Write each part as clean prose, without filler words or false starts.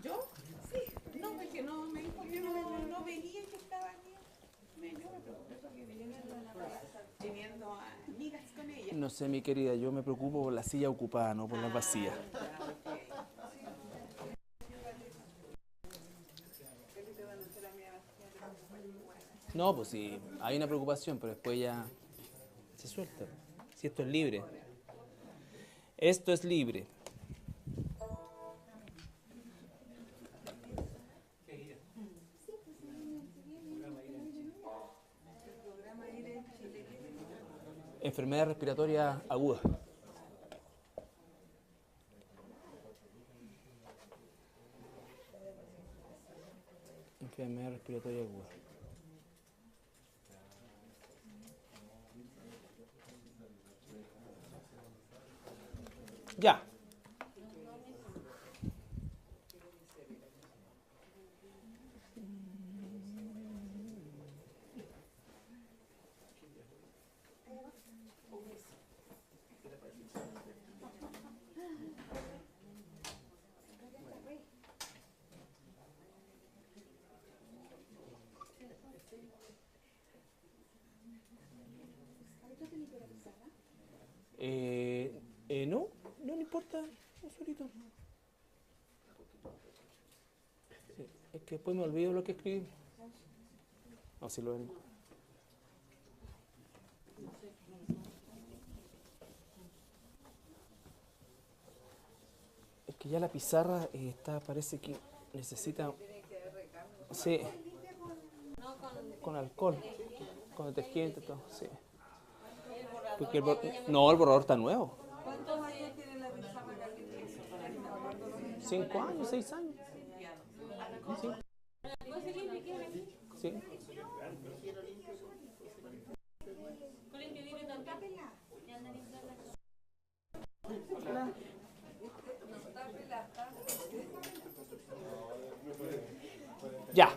¿Yo? Sí. No, porque no me dijo que no venía y que estaba aquí. Yo me preocupé porque teniendo amigas con ella. No sé, mi querida, yo me preocupo por la silla ocupada, no por las vacías. No, pues sí, hay una preocupación, pero después ya se suelta. Si esto es libre. Esto es libre. Enfermedad respiratoria aguda. Enfermedad respiratoria aguda. Ya. No importa, no solito. Sí, es que después me olvido lo que escribí. No, sí lo ven. Es que ya la pizarra está, parece que necesita. Sí, con alcohol, con detergente, todo, sí. Porque no, el borrador está nuevo. ¿Cuántos años tiene la pizarra que 5 años, 6 años. Sí. Sí. Ya.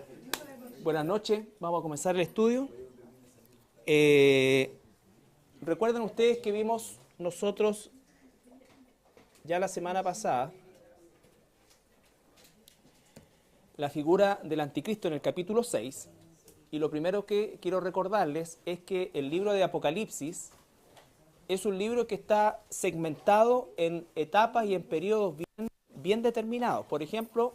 Buenas noches. Vamos a comenzar el estudio. Recuerden ustedes que vimos nosotros ya la semana pasada la figura del anticristo en el capítulo 6, y lo primero que quiero recordarles es que el libro de Apocalipsis es un libro que está segmentado en etapas y en periodos bien determinados. Por ejemplo,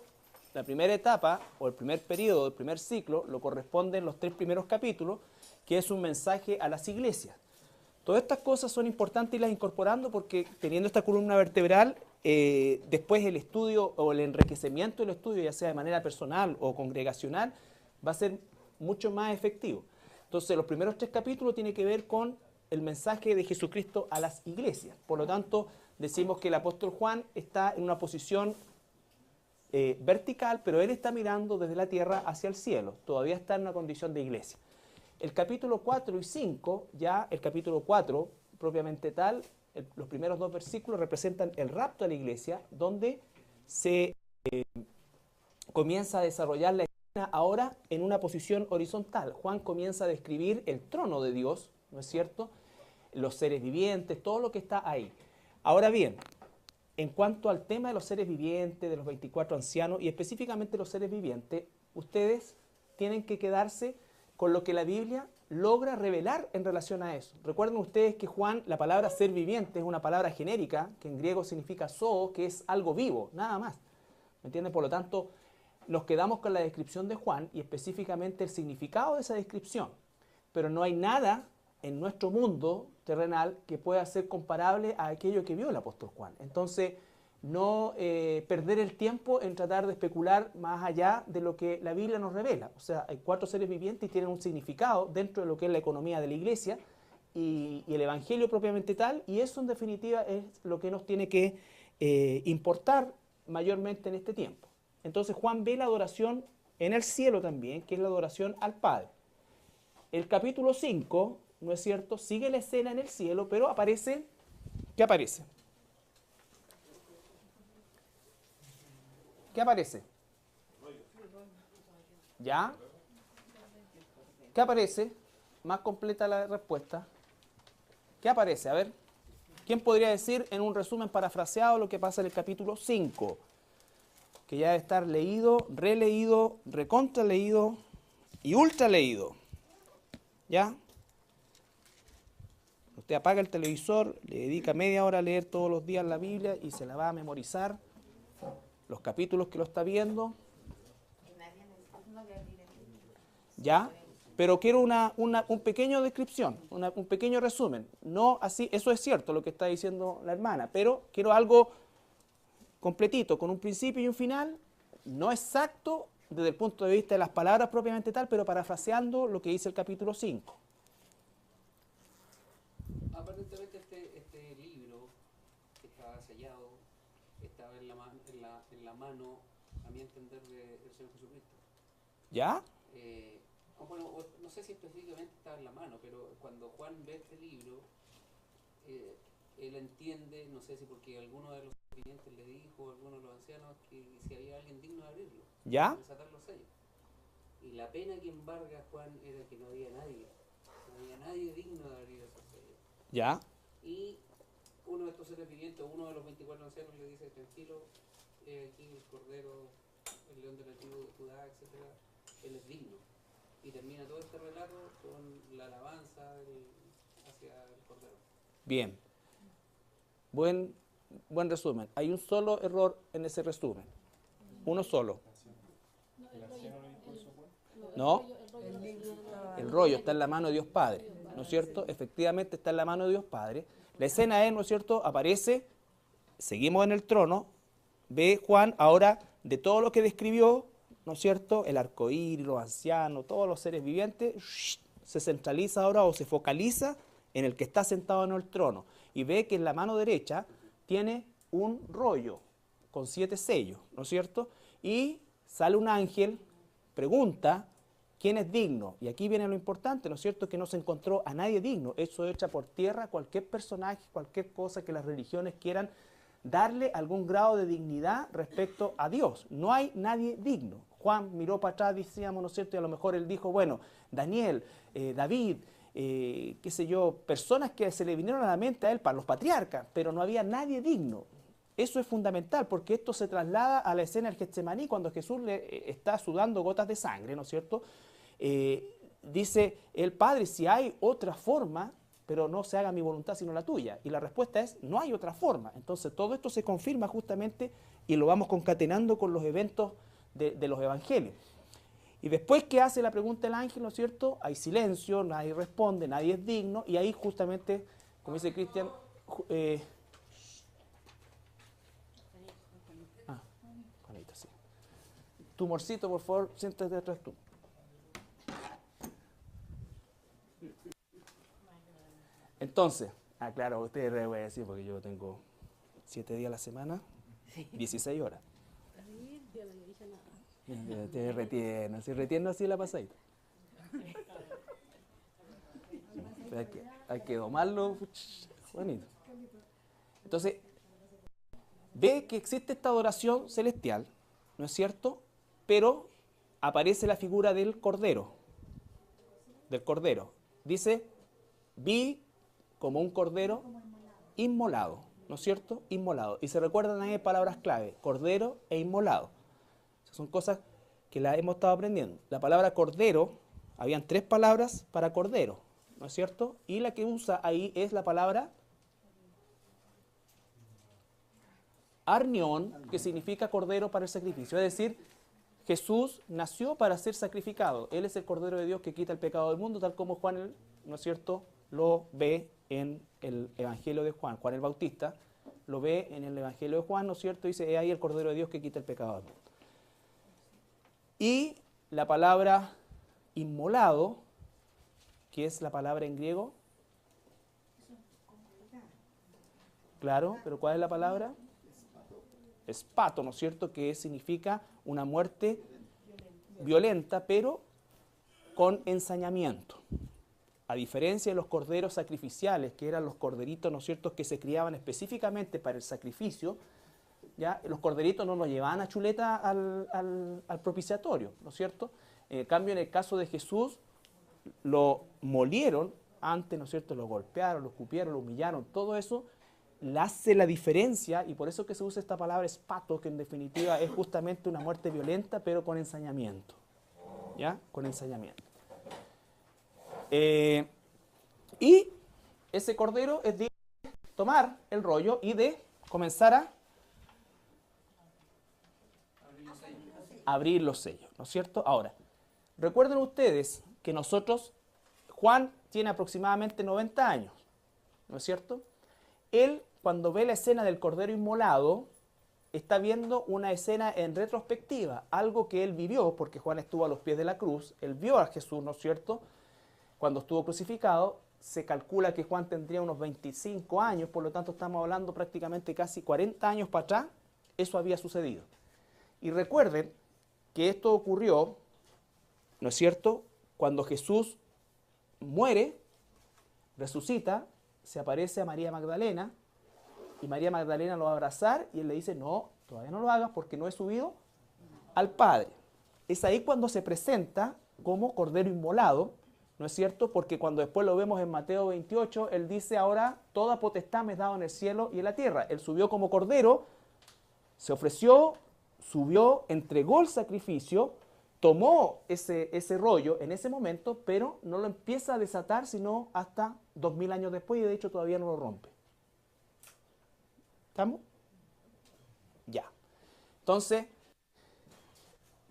la primera etapa o el primer periodo, el primer ciclo, lo corresponden los 3 primeros capítulos, que es un mensaje a las iglesias. Todas estas cosas son importantes irlas incorporando porque teniendo esta columna vertebral, después el estudio o el enriquecimiento del estudio, ya sea de manera personal o congregacional, va a ser mucho más efectivo. Entonces, los primeros 3 capítulos tienen que ver con el mensaje de Jesucristo a las iglesias. Por lo tanto, decimos que el apóstol Juan está en una posición vertical, pero él está mirando desde la tierra hacia el cielo. Todavía está en una condición de iglesia. El capítulo 4 y 5, ya el capítulo 4, propiamente tal, los primeros 2 versículos representan el rapto a la iglesia, donde se comienza a desarrollar la escena ahora en una posición horizontal. Juan comienza a describir el trono de Dios, ¿no es cierto? Los seres vivientes, todo lo que está ahí. Ahora bien, en cuanto al tema de los seres vivientes, de los 24 ancianos y específicamente los seres vivientes, ustedes tienen que quedarse con lo que la Biblia logra revelar en relación a eso. Recuerden ustedes que Juan, la palabra ser viviente es una palabra genérica, que en griego significa zoos, que es algo vivo, nada más. ¿Me entienden? Por lo tanto, nos quedamos con la descripción de Juan y específicamente el significado de esa descripción. Pero no hay nada en nuestro mundo terrenal que pueda ser comparable a aquello que vio el apóstol Juan. Entonces, no perder el tiempo en tratar de especular más allá de lo que la Biblia nos revela. O sea, hay 4 seres vivientes y tienen un significado dentro de lo que es la economía de la iglesia y el evangelio propiamente tal, y eso en definitiva es lo que nos tiene que importar mayormente en este tiempo. Entonces Juan ve la adoración en el cielo también, que es la adoración al Padre. El capítulo 5, ¿no es cierto?, sigue la escena en el cielo, pero aparece, ¿qué aparece? ¿Qué aparece? ¿Ya? ¿Qué aparece? Más completa la respuesta. ¿Qué aparece? A ver, ¿quién podría decir en un resumen parafraseado lo que pasa en el capítulo 5? que ya debe estar leído, releído, recontra leído y ultra leído. ¿Ya? Usted apaga el televisor, le dedica media hora a leer todos los días la Biblia y se la va a memorizar, los capítulos que lo está viendo. ¿Ya? Pero quiero un pequeño descripción, un pequeño resumen. No así, eso es cierto lo que está diciendo la hermana, pero quiero algo completito, con un principio y un final, no exacto desde el punto de vista de las palabras propiamente tal, pero parafraseando lo que dice el capítulo 5. Aparentemente este libro que estaba sellado estaba en la mano, a mi entender, del Señor Jesucristo. ¿Ya? Bueno, no sé si específicamente estaba en la mano, pero cuando Juan ve este libro, él entiende, no sé si porque alguno de los clientes le dijo, alguno de los ancianos, que si había alguien digno de abrirlo, ¿Ya? de desatar los sellos. Y la pena que embarga a Juan era que no había nadie digno de abrir esos sellos. ¿Ya? Y uno de estos seres vivientes, uno de los 24 ancianos, le dice: tranquilo, aquí el Cordero, el León de la tribu de Judá, etc. Él es digno. Y termina todo este relato con la alabanza hacia el Cordero. Bien. Buen resumen. Hay un solo error en ese resumen. Uno solo. ¿No? El rollo está en la mano de Dios Padre, ¿no es cierto? Efectivamente está en la mano de Dios Padre. La escena es, ¿no es cierto?, aparece, seguimos en el trono, ve Juan ahora de todo lo que describió, ¿no es cierto?, el arcoíris, los ancianos, todos los seres vivientes, se centraliza ahora o se focaliza en el que está sentado en el trono y ve que en la mano derecha tiene un rollo con 7 sellos, ¿no es cierto? Y sale un ángel, pregunta: ¿quién es digno? Y aquí viene lo importante, ¿no es cierto?, que no se encontró a nadie digno. Eso echa por tierra cualquier personaje, cualquier cosa que las religiones quieran darle algún grado de dignidad respecto a Dios. No hay nadie digno. Juan miró para atrás, decíamos, ¿no es cierto?, y a lo mejor él dijo, bueno, Daniel, David, qué sé yo, personas que se le vinieron a la mente a él, para los patriarcas, pero no había nadie digno. Eso es fundamental, porque esto se traslada a la escena del Getsemaní, cuando Jesús le está sudando gotas de sangre, ¿no es cierto? Dice el Padre: si hay otra forma, pero no se haga mi voluntad sino la tuya. Y la respuesta es: no hay otra forma. Entonces todo esto se confirma justamente y lo vamos concatenando con los eventos de los evangelios. Y después que hace la pregunta el ángel, ¿no es cierto?, hay silencio, nadie responde, nadie es digno, y ahí justamente, como dice Cristian, Juanita, sí. Tumorcito, por favor, siéntate atrás tú. Entonces, claro, ustedes le voy a decir porque yo tengo 7 días a la semana, 16 horas. Te retiene, si retiene así la pasadita. Hay que domarlo, bonito. Entonces, ve que existe esta adoración celestial, ¿no es cierto? Pero aparece la figura del Cordero. Del Cordero. Dice: vi como un cordero inmolado, ¿no es cierto? Inmolado. Y se recuerdan ahí palabras clave: cordero e inmolado. Son cosas que las hemos estado aprendiendo. La palabra cordero, habían 3 palabras para cordero, ¿no es cierto? Y la que usa ahí es la palabra arnión, que significa cordero para el sacrificio. Es decir, Jesús nació para ser sacrificado. Él es el Cordero de Dios que quita el pecado del mundo, tal como Juan, ¿no es cierto?, lo ve en el Evangelio de Juan. Juan el Bautista lo ve en el Evangelio de Juan, ¿no es cierto? Dice: he ahí el Cordero de Dios que quita el pecado del mundo. Y la palabra inmolado, que es la palabra en griego. Claro, pero ¿cuál es la palabra? Espato, ¿no es cierto? Que significa una muerte violenta, pero con ensañamiento. A diferencia de los corderos sacrificiales, que eran los corderitos, ¿no es cierto?, que se criaban específicamente para el sacrificio, ¿ya? Los corderitos no los llevaban a chuleta al propiciatorio, ¿no es cierto? En cambio, en el caso de Jesús, lo molieron antes, ¿no es cierto?, lo golpearon, lo escupieron, lo humillaron, todo eso hace la diferencia, y por eso que se usa esta palabra espato, que en definitiva es justamente una muerte violenta, pero con ensañamiento. ¿Ya? Con ensañamiento. Y ese cordero es de tomar el rollo y de comenzar a abrir los sellos, ¿no es cierto? Ahora, recuerden ustedes que Juan tiene aproximadamente 90 años, ¿no es cierto? Él, cuando ve la escena del cordero inmolado, está viendo una escena en retrospectiva, algo que él vivió, porque Juan estuvo a los pies de la cruz, él vio a Jesús, ¿no es cierto?, cuando estuvo crucificado. Se calcula que Juan tendría unos 25 años, por lo tanto estamos hablando prácticamente casi 40 años para atrás, eso había sucedido. Y recuerden que esto ocurrió, ¿no es cierto?, cuando Jesús muere, resucita, se aparece a María Magdalena, y María Magdalena lo va a abrazar, y él le dice, no, todavía no lo hagas porque no he subido al Padre. Es ahí cuando se presenta como cordero inmolado, ¿no es cierto? Porque cuando después lo vemos en Mateo 28, él dice, ahora toda potestad me es dada en el cielo y en la tierra. Él subió como cordero, se ofreció, subió, entregó el sacrificio, tomó ese rollo en ese momento, pero no lo empieza a desatar sino hasta 2000 años después, y de hecho todavía no lo rompe. ¿Estamos? Ya. Entonces,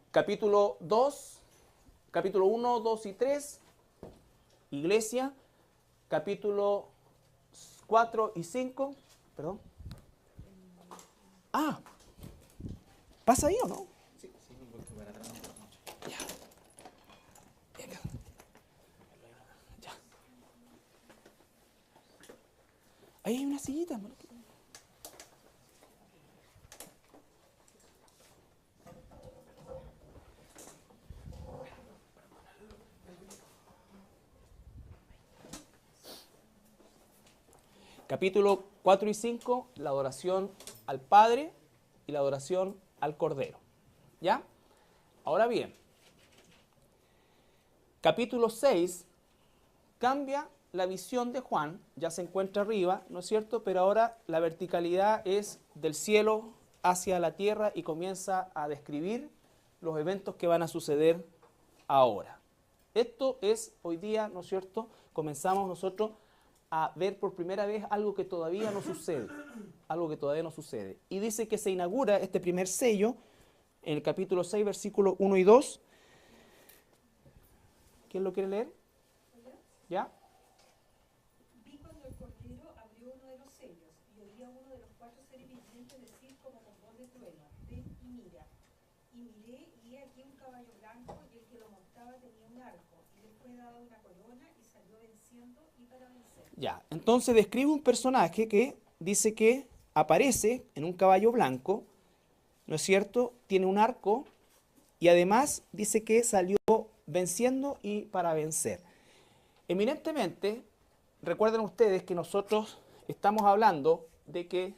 capítulo 2, capítulo 1, 2 y 3, Iglesia, capítulo 4 y 5, perdón. Ah, ¿pasa ahí o no? Sí, porque para atrás no mucho. Ya. Venga. Ya. Ahí hay una sillita, ¿no? Capítulo 4 y 5, la adoración al Padre y la adoración al Cordero. ¿Ya? Ahora bien, capítulo 6 cambia la visión de Juan, ya se encuentra arriba, ¿no es cierto? Pero ahora la verticalidad es del cielo hacia la tierra y comienza a describir los eventos que van a suceder ahora. Esto es hoy día, ¿no es cierto? Comenzamos nosotros a ver por primera vez algo que todavía no sucede, algo que todavía no sucede. Y dice que se inaugura este primer sello en el capítulo 6, versículos 1 y 2. ¿Quién lo quiere leer? ¿Ya? Vi cuando el cordero abrió uno de los sellos, y oí a uno de los cuatro seres vivientes decir como con voz de trueno, ven y mira. Y miré, y he aquí un caballo blanco, y el que lo montaba tenía un arco, y le fue dada una corona, y salió venciendo y para vencer. Ya, entonces describe un personaje que dice que aparece en un caballo blanco, ¿no es cierto? Tiene un arco y además dice que salió venciendo y para vencer. Eminentemente, recuerden ustedes que nosotros estamos hablando de que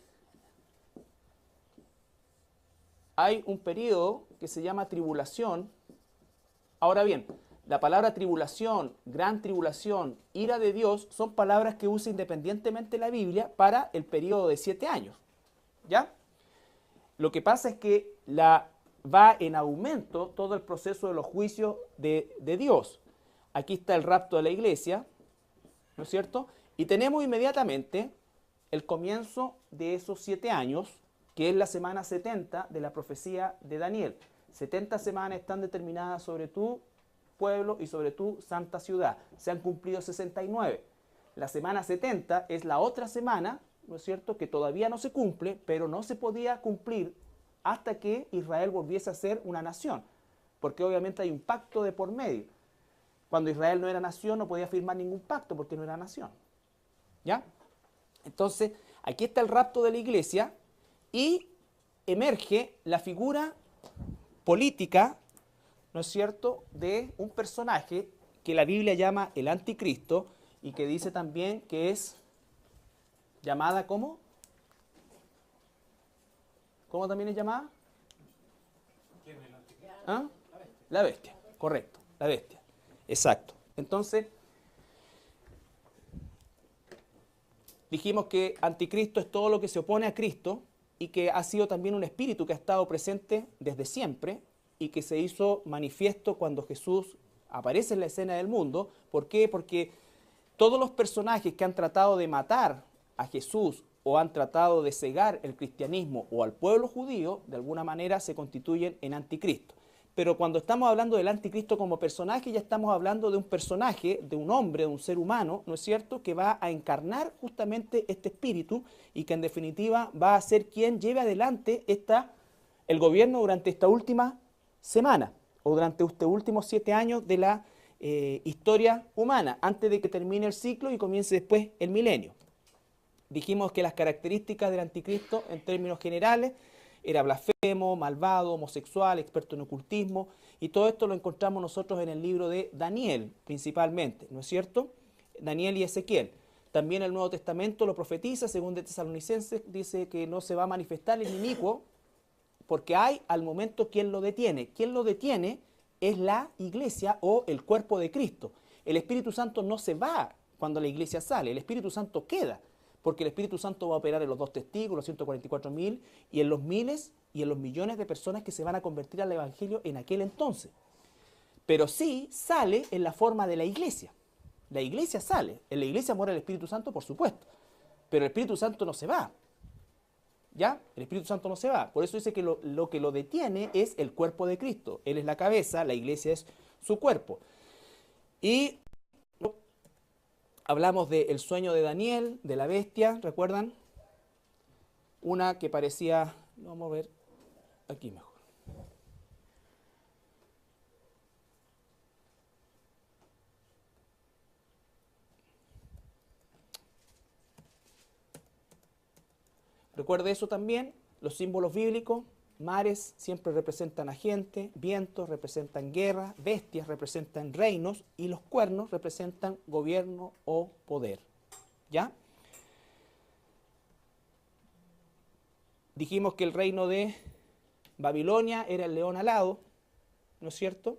hay un periodo que se llama tribulación. Ahora bien, la palabra tribulación, gran tribulación, ira de Dios, son palabras que usa independientemente la Biblia para el periodo de 7 años. ¿Ya? Lo que pasa es que va en aumento todo el proceso de los juicios de Dios. Aquí está el rapto de la iglesia, ¿no es cierto? Y tenemos inmediatamente el comienzo de esos 7 años, que es la semana 70 de la profecía de Daniel. 70 semanas están determinadas sobre tu pueblo y sobre tu santa ciudad. Se han cumplido 69. La semana 70 es la otra semana, ¿no es cierto?, que todavía no se cumple, pero no se podía cumplir hasta que Israel volviese a ser una nación, porque obviamente hay un pacto de por medio. Cuando Israel no era nación, no podía firmar ningún pacto porque no era nación. ¿Ya? Entonces, aquí está el rapto de la iglesia y emerge la figura política, ¿no es cierto?, de un personaje que la Biblia llama el anticristo y que dice también que es llamada ¿cómo? ¿Cómo también es llamada? ¿Ah? La bestia, correcto, la bestia. Exacto. Entonces, Dijimos que anticristo es todo lo que se opone a Cristo y que ha sido también un espíritu que ha estado presente desde siempre y que se hizo manifiesto cuando Jesús aparece en la escena del mundo. ¿Por qué? Porque todos los personajes que han tratado de matar a Jesús o han tratado de cegar el cristianismo o al pueblo judío, de alguna manera se constituyen en anticristo. Pero cuando estamos hablando del anticristo como personaje, ya estamos hablando de un personaje, de un hombre, de un ser humano, ¿no es cierto?, que va a encarnar justamente este espíritu y que en definitiva va a ser quien lleve adelante el gobierno durante esta última semana o durante estos últimos 7 años de la historia humana, antes de que termine el ciclo y comience después el milenio. Dijimos que las características del anticristo en términos generales era blasfemo, malvado, homosexual, experto en ocultismo, y todo esto lo encontramos nosotros en el libro de Daniel, principalmente, ¿no es cierto? Daniel y Ezequiel. También el Nuevo Testamento lo profetiza, según de Tesalonicenses, dice que no se va a manifestar el inicuo, porque hay al momento quien lo detiene. Quien lo detiene es la iglesia o el cuerpo de Cristo. El Espíritu Santo no se va cuando la iglesia sale, el Espíritu Santo queda, porque el Espíritu Santo va a operar en los 2 testigos, los 144.000, y en los miles y en los millones de personas que se van a convertir al Evangelio en aquel entonces. Pero sí sale en la forma de la iglesia. La iglesia sale. En la iglesia mora el Espíritu Santo, por supuesto. Pero el Espíritu Santo no se va. ¿Ya? El Espíritu Santo no se va. Por eso dice que lo que lo detiene es el cuerpo de Cristo. Él es la cabeza, la iglesia es su cuerpo. Y hablamos del sueño de Daniel, de la bestia, ¿recuerdan? Una que parecía, vamos a ver aquí mejor. Recuerde eso también, los símbolos bíblicos, mares siempre representan a gente, vientos representan guerra, bestias representan reinos y los cuernos representan gobierno o poder. ¿Ya? Dijimos que el reino de Babilonia era el león alado, ¿no es cierto?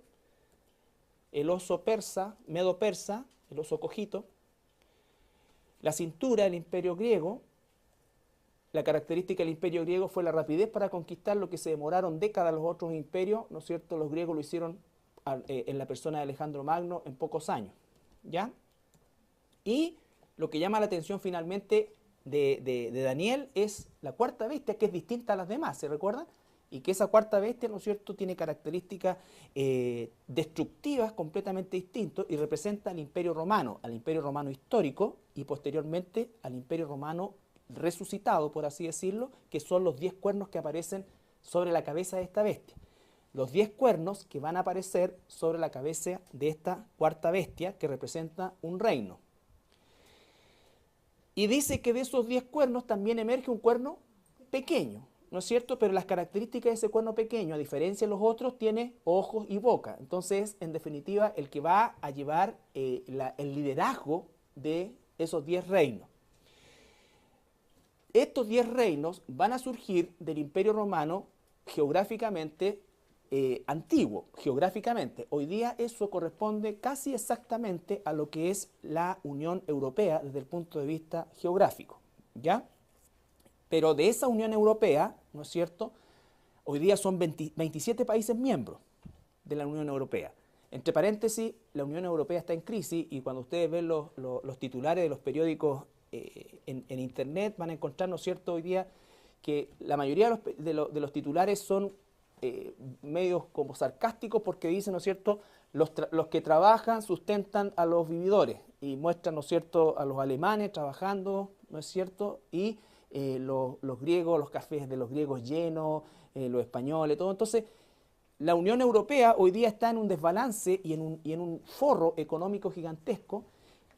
El oso persa, medo persa, el oso cojito. La cintura del imperio griego. La característica del imperio griego fue la rapidez para conquistar lo que se demoraron décadas los otros imperios, ¿no es cierto? Los griegos lo hicieron en la persona de Alejandro Magno en pocos años, ¿ya? Y lo que llama la atención finalmente de Daniel es la cuarta bestia, que es distinta a las demás, ¿se recuerdan? Y que esa cuarta bestia, ¿no es cierto?, tiene características destructivas completamente distintas y representa al imperio romano histórico y posteriormente al imperio romano resucitado, por así decirlo, que son los 10 cuernos que aparecen sobre la cabeza de esta bestia. Los 10 cuernos que van a aparecer sobre la cabeza de esta cuarta bestia que representa un reino. Y dice que de esos 10 cuernos también emerge un cuerno pequeño, ¿no es cierto? Pero las características de ese cuerno pequeño, a diferencia de los otros, tiene ojos y boca. Entonces, en definitiva, el que va a llevar el liderazgo de esos 10 reinos. Estos 10 reinos van a surgir del Imperio Romano geográficamente antiguo, geográficamente. Hoy día eso corresponde casi exactamente a lo que es la Unión Europea desde el punto de vista geográfico, ¿ya? Pero de esa Unión Europea, ¿no es cierto?, hoy día son 27 países miembros de la Unión Europea. Entre paréntesis, la Unión Europea está en crisis y cuando ustedes ven los titulares de los periódicos en internet van a encontrar, ¿no es cierto?, hoy día que la mayoría de los titulares son medios como sarcásticos porque dicen, ¿no es cierto?, los que trabajan sustentan a los vividores y muestran, ¿no es cierto?, a los alemanes trabajando, ¿no es cierto?, y los griegos, los cafés de los griegos llenos, los españoles, todo. Entonces, la Unión Europea hoy día está en un desbalance y en un forro económico gigantesco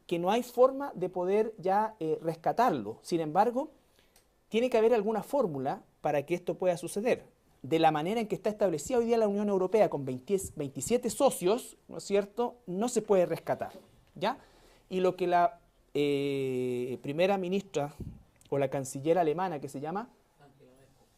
que no hay forma de poder ya rescatarlo. Sin embargo, tiene que haber alguna fórmula para que esto pueda suceder. De la manera en que está establecida hoy día la Unión Europea con 27 socios, ¿no es cierto?, no se puede rescatar, ¿ya? Y lo que la primera ministra o la canciller alemana, que se llama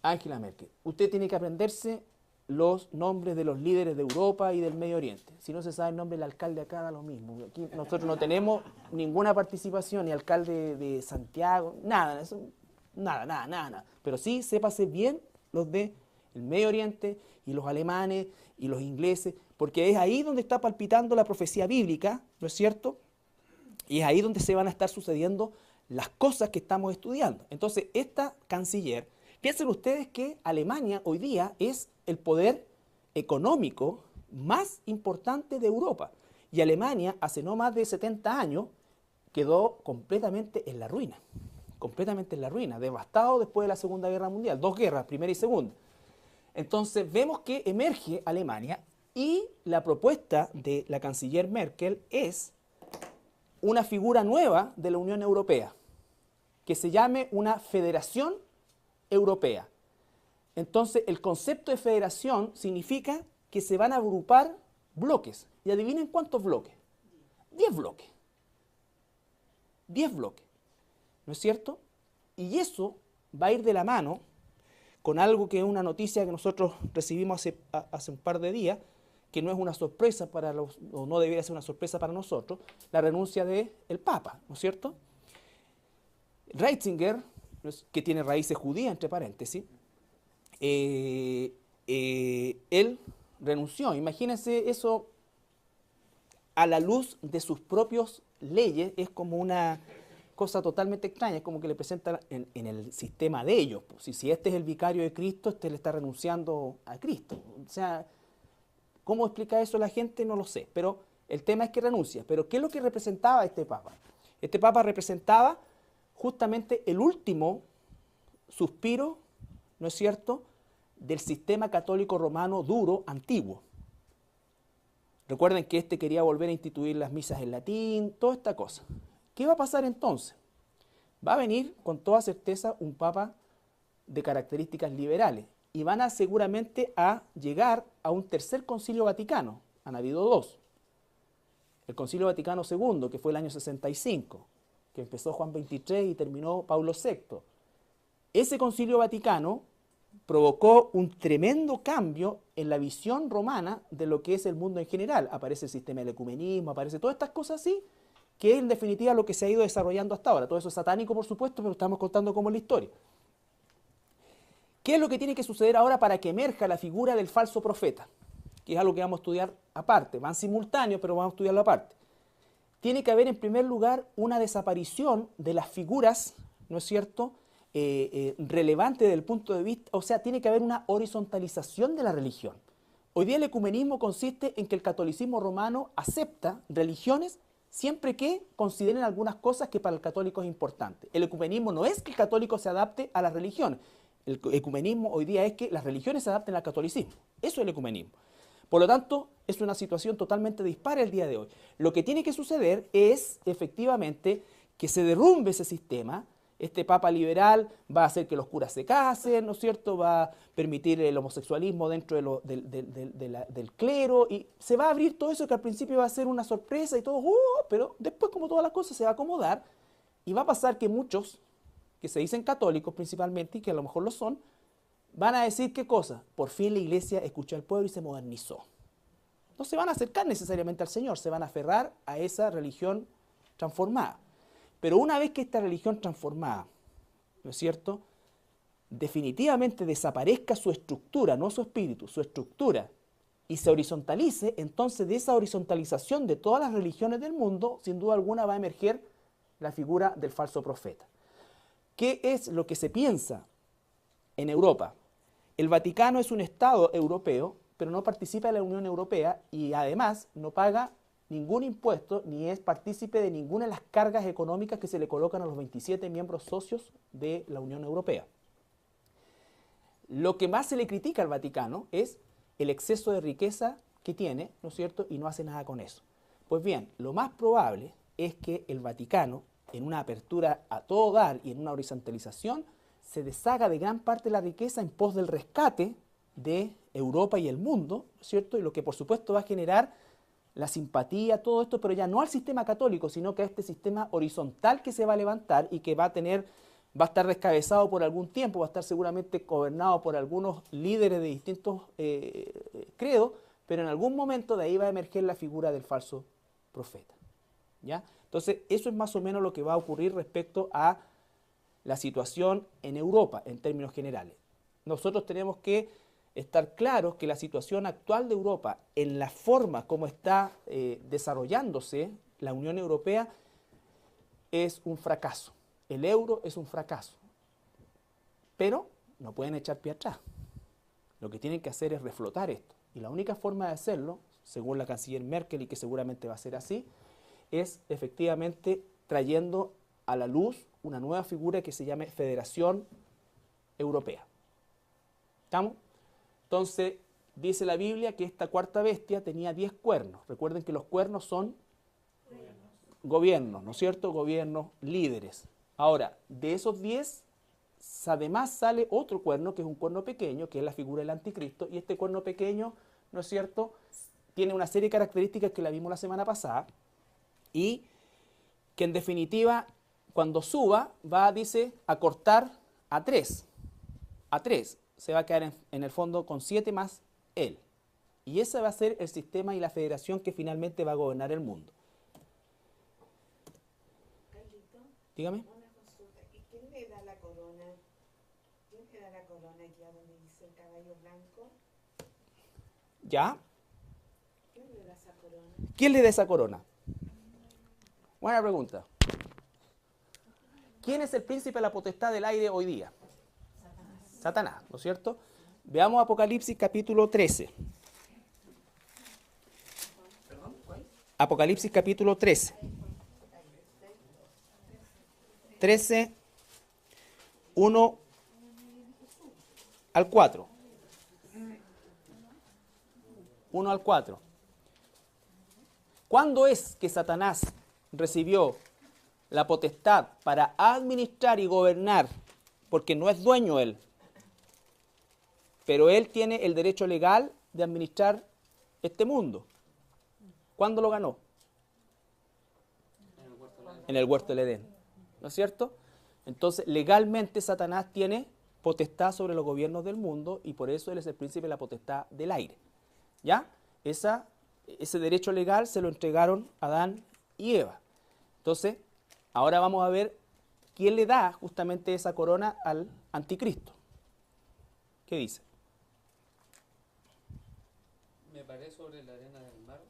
Angela Merkel, usted tiene que aprenderse los nombres de los líderes de Europa y del Medio Oriente. Si no se sabe el nombre del alcalde acá, da lo mismo. Aquí nosotros no tenemos ninguna participación, ni alcalde de Santiago, nada, eso, nada. Pero sí, sépase bien los de el Medio Oriente y los alemanes y los ingleses, porque es ahí donde está palpitando la profecía bíblica, ¿no es cierto? Y es ahí donde se van a estar sucediendo las cosas que estamos estudiando. Entonces, esta canciller, piensen ustedes que Alemania hoy día es el poder económico más importante de Europa. Y Alemania, hace no más de 70 años, quedó completamente en la ruina. Completamente en la ruina, devastado después de la Segunda Guerra Mundial. 2 guerras, primera y segunda. Entonces, vemos que emerge Alemania y la propuesta de la canciller Merkel es una figura nueva de la Unión Europea, que se llame una federación europea. Entonces, el concepto de federación significa que se van a agrupar bloques. Y adivinen cuántos bloques. 10 bloques. 10 bloques. ¿No es cierto? Y eso va a ir de la mano con algo que es una noticia que nosotros recibimos hace un par de días, que no es una sorpresa para los, o no debería ser una sorpresa para nosotros, la renuncia del Papa, ¿no es cierto? Ratzinger, que tiene raíces judías, entre paréntesis, él renunció. Imagínense eso a la luz de sus propias leyes, es como una cosa totalmente extraña, es como que le presentan en el sistema de ellos. Pues, si este es el vicario de Cristo, este le está renunciando a Cristo. O sea, ¿cómo explica eso la gente? No lo sé, pero el tema es que renuncia. Pero ¿qué es lo que representaba este Papa? Este Papa representaba justamente el último suspiro, ¿no es cierto?, del sistema católico romano duro, antiguo. Recuerden que este quería volver a instituir las misas en latín, toda esta cosa. ¿Qué va a pasar entonces? Va a venir con toda certeza un Papa de características liberales y van a seguramente a llegar a un tercer concilio vaticano. Han habido 2. El concilio Vaticano II, que fue el año 65, que empezó Juan XXIII y terminó Pablo VI. Ese concilio vaticano provocó un tremendo cambio en la visión romana de lo que es el mundo en general. Aparece el sistema del ecumenismo, aparece todas estas cosas así, que es en definitiva lo que se ha ido desarrollando hasta ahora. Todo eso es satánico, por supuesto, pero estamos contando cómo es la historia. ¿Qué es lo que tiene que suceder ahora para que emerja la figura del falso profeta? Que es algo que vamos a estudiar aparte. Van simultáneos, pero vamos a estudiarlo aparte. Tiene que haber, en primer lugar, una desaparición de las figuras, ¿no es cierto?, relevante desde el punto de vista, o sea, tiene que haber una horizontalización de la religión. Hoy día el ecumenismo consiste en que el catolicismo romano acepta religiones siempre que consideren algunas cosas que para el católico es importante. El ecumenismo no es que el católico se adapte a las religiones. El ecumenismo hoy día es que las religiones se adapten al catolicismo. Eso es el ecumenismo. Por lo tanto, es una situación totalmente dispar el día de hoy. Lo que tiene que suceder es, efectivamente, que se derrumbe ese sistema. Este Papa liberal va a hacer que los curas se casen, ¿no es cierto? Va a permitir el homosexualismo dentro del clero y se va a abrir todo eso que al principio va a ser una sorpresa y todo, pero después, como todas las cosas, se va a acomodar y va a pasar que muchos que se dicen católicos principalmente y que a lo mejor lo son, van a decir ¿qué cosa? Por fin la iglesia escuchó al pueblo y se modernizó. No se van a acercar necesariamente al Señor, se van a aferrar a esa religión transformada. Pero una vez que esta religión transformada, ¿no es cierto?, definitivamente desaparezca su estructura, no su espíritu, su estructura, y se horizontalice, entonces de esa horizontalización de todas las religiones del mundo, sin duda alguna va a emerger la figura del falso profeta. ¿Qué es lo que se piensa en Europa? El Vaticano es un Estado europeo, pero no participa de la Unión Europea y además no paga ningún impuesto ni es partícipe de ninguna de las cargas económicas que se le colocan a los 27 miembros socios de la Unión Europea. Lo que más se le critica al Vaticano es el exceso de riqueza que tiene, ¿no es cierto?, y no hace nada con eso. Pues bien, lo más probable es que el Vaticano, en una apertura a todo dar y en una horizontalización, se deshaga de gran parte de la riqueza en pos del rescate de Europa y el mundo, ¿no es cierto?, y lo que por supuesto va a generar la simpatía, todo esto, pero ya no al sistema católico, sino que a este sistema horizontal que se va a levantar y que va a tener va a estar descabezado por algún tiempo, va a estar seguramente gobernado por algunos líderes de distintos credos, pero en algún momento de ahí va a emerger la figura del falso profeta. ¿Ya? Entonces, eso es más o menos lo que va a ocurrir respecto a la situación en Europa, en términos generales. Nosotros tenemos que estar claros que la situación actual de Europa, en la forma como está desarrollándose la Unión Europea, es un fracaso. El euro es un fracaso. Pero no pueden echar pie atrás. Lo que tienen que hacer es reflotar esto. Y la única forma de hacerlo, según la canciller Merkel, y que seguramente va a ser así, es efectivamente trayendo a la luz una nueva figura que se llame Federación Europea. ¿Estamos? Entonces, dice la Biblia que esta cuarta bestia tenía 10 cuernos. Recuerden que los cuernos son gobiernos, ¿no es cierto? Gobiernos líderes. Ahora, de esos 10, además sale otro cuerno, que es un cuerno pequeño, que es la figura del anticristo, y este cuerno pequeño, ¿no es cierto?, tiene una serie de características que la vimos la semana pasada, y que en definitiva, cuando suba, va, dice, a cortar a 3. A 3. Se va a quedar en el fondo con 7 más él. Y ese va a ser el sistema y la federación que finalmente va a gobernar el mundo. Carlito, Dígame. una consulta. ¿Y quién le da la corona? ¿Quién le da la corona aquí a donde dice el caballo blanco? ¿Ya? ¿Quién le da esa corona? ¿Quién le da esa corona? Buena pregunta. ¿Quién es el príncipe de la potestad del aire hoy día? Satanás, ¿no es cierto? Veamos Apocalipsis capítulo 13. ¿Perdón? ¿Cuál? Apocalipsis capítulo 13. 13, 1 al 4. 1 al 4. ¿Cuándo es que Satanás recibió la potestad para administrar y gobernar? Porque no es dueño él, pero él tiene el derecho legal de administrar este mundo. ¿Cuándo lo ganó? En el huerto del Edén, ¿no es cierto? Entonces, legalmente Satanás tiene potestad sobre los gobiernos del mundo y por eso él es el príncipe de la potestad del aire. ¿Ya? Ese derecho legal se lo entregaron Adán y Eva. Entonces, ahora vamos a ver quién le da justamente esa corona al anticristo. ¿Qué dice? Me paré sobre la arena del mar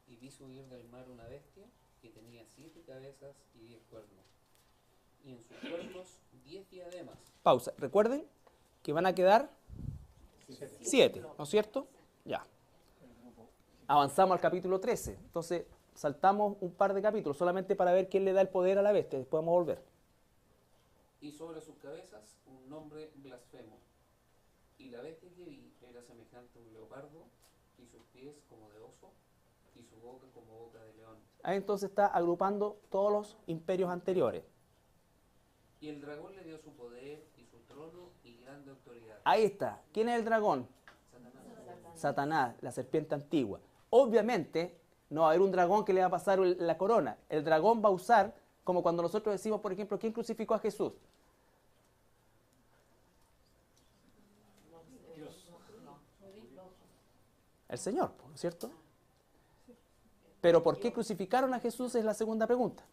y vi subir del mar una bestia que tenía 7 cabezas y 10 cuernos. Y en sus cuernos 10 diademas. Pausa. Recuerden que van a quedar 7, ¿no es cierto? Ya. Avanzamos al capítulo 13. Entonces, saltamos un par de capítulos solamente para ver quién le da el poder a la bestia. Después vamos a volver. Y sobre sus cabezas un nombre blasfemo. Y la bestia que vi era semejante a un leopardo, y sus pies como de oso, y su boca como boca de león. Ahí entonces está agrupando todos los imperios anteriores. Y el dragón le dio su poder y su trono y grande autoridad. Ahí está. ¿Quién es el dragón? Satanás. Satanás, la serpiente antigua. Obviamente, no va a haber un dragón que le va a pasar la corona. El dragón va a usar, como cuando nosotros decimos, por ejemplo, ¿quién crucificó a Jesús? El Señor, ¿no es cierto? Pero ¿por qué crucificaron a Jesús? Es la segunda pregunta.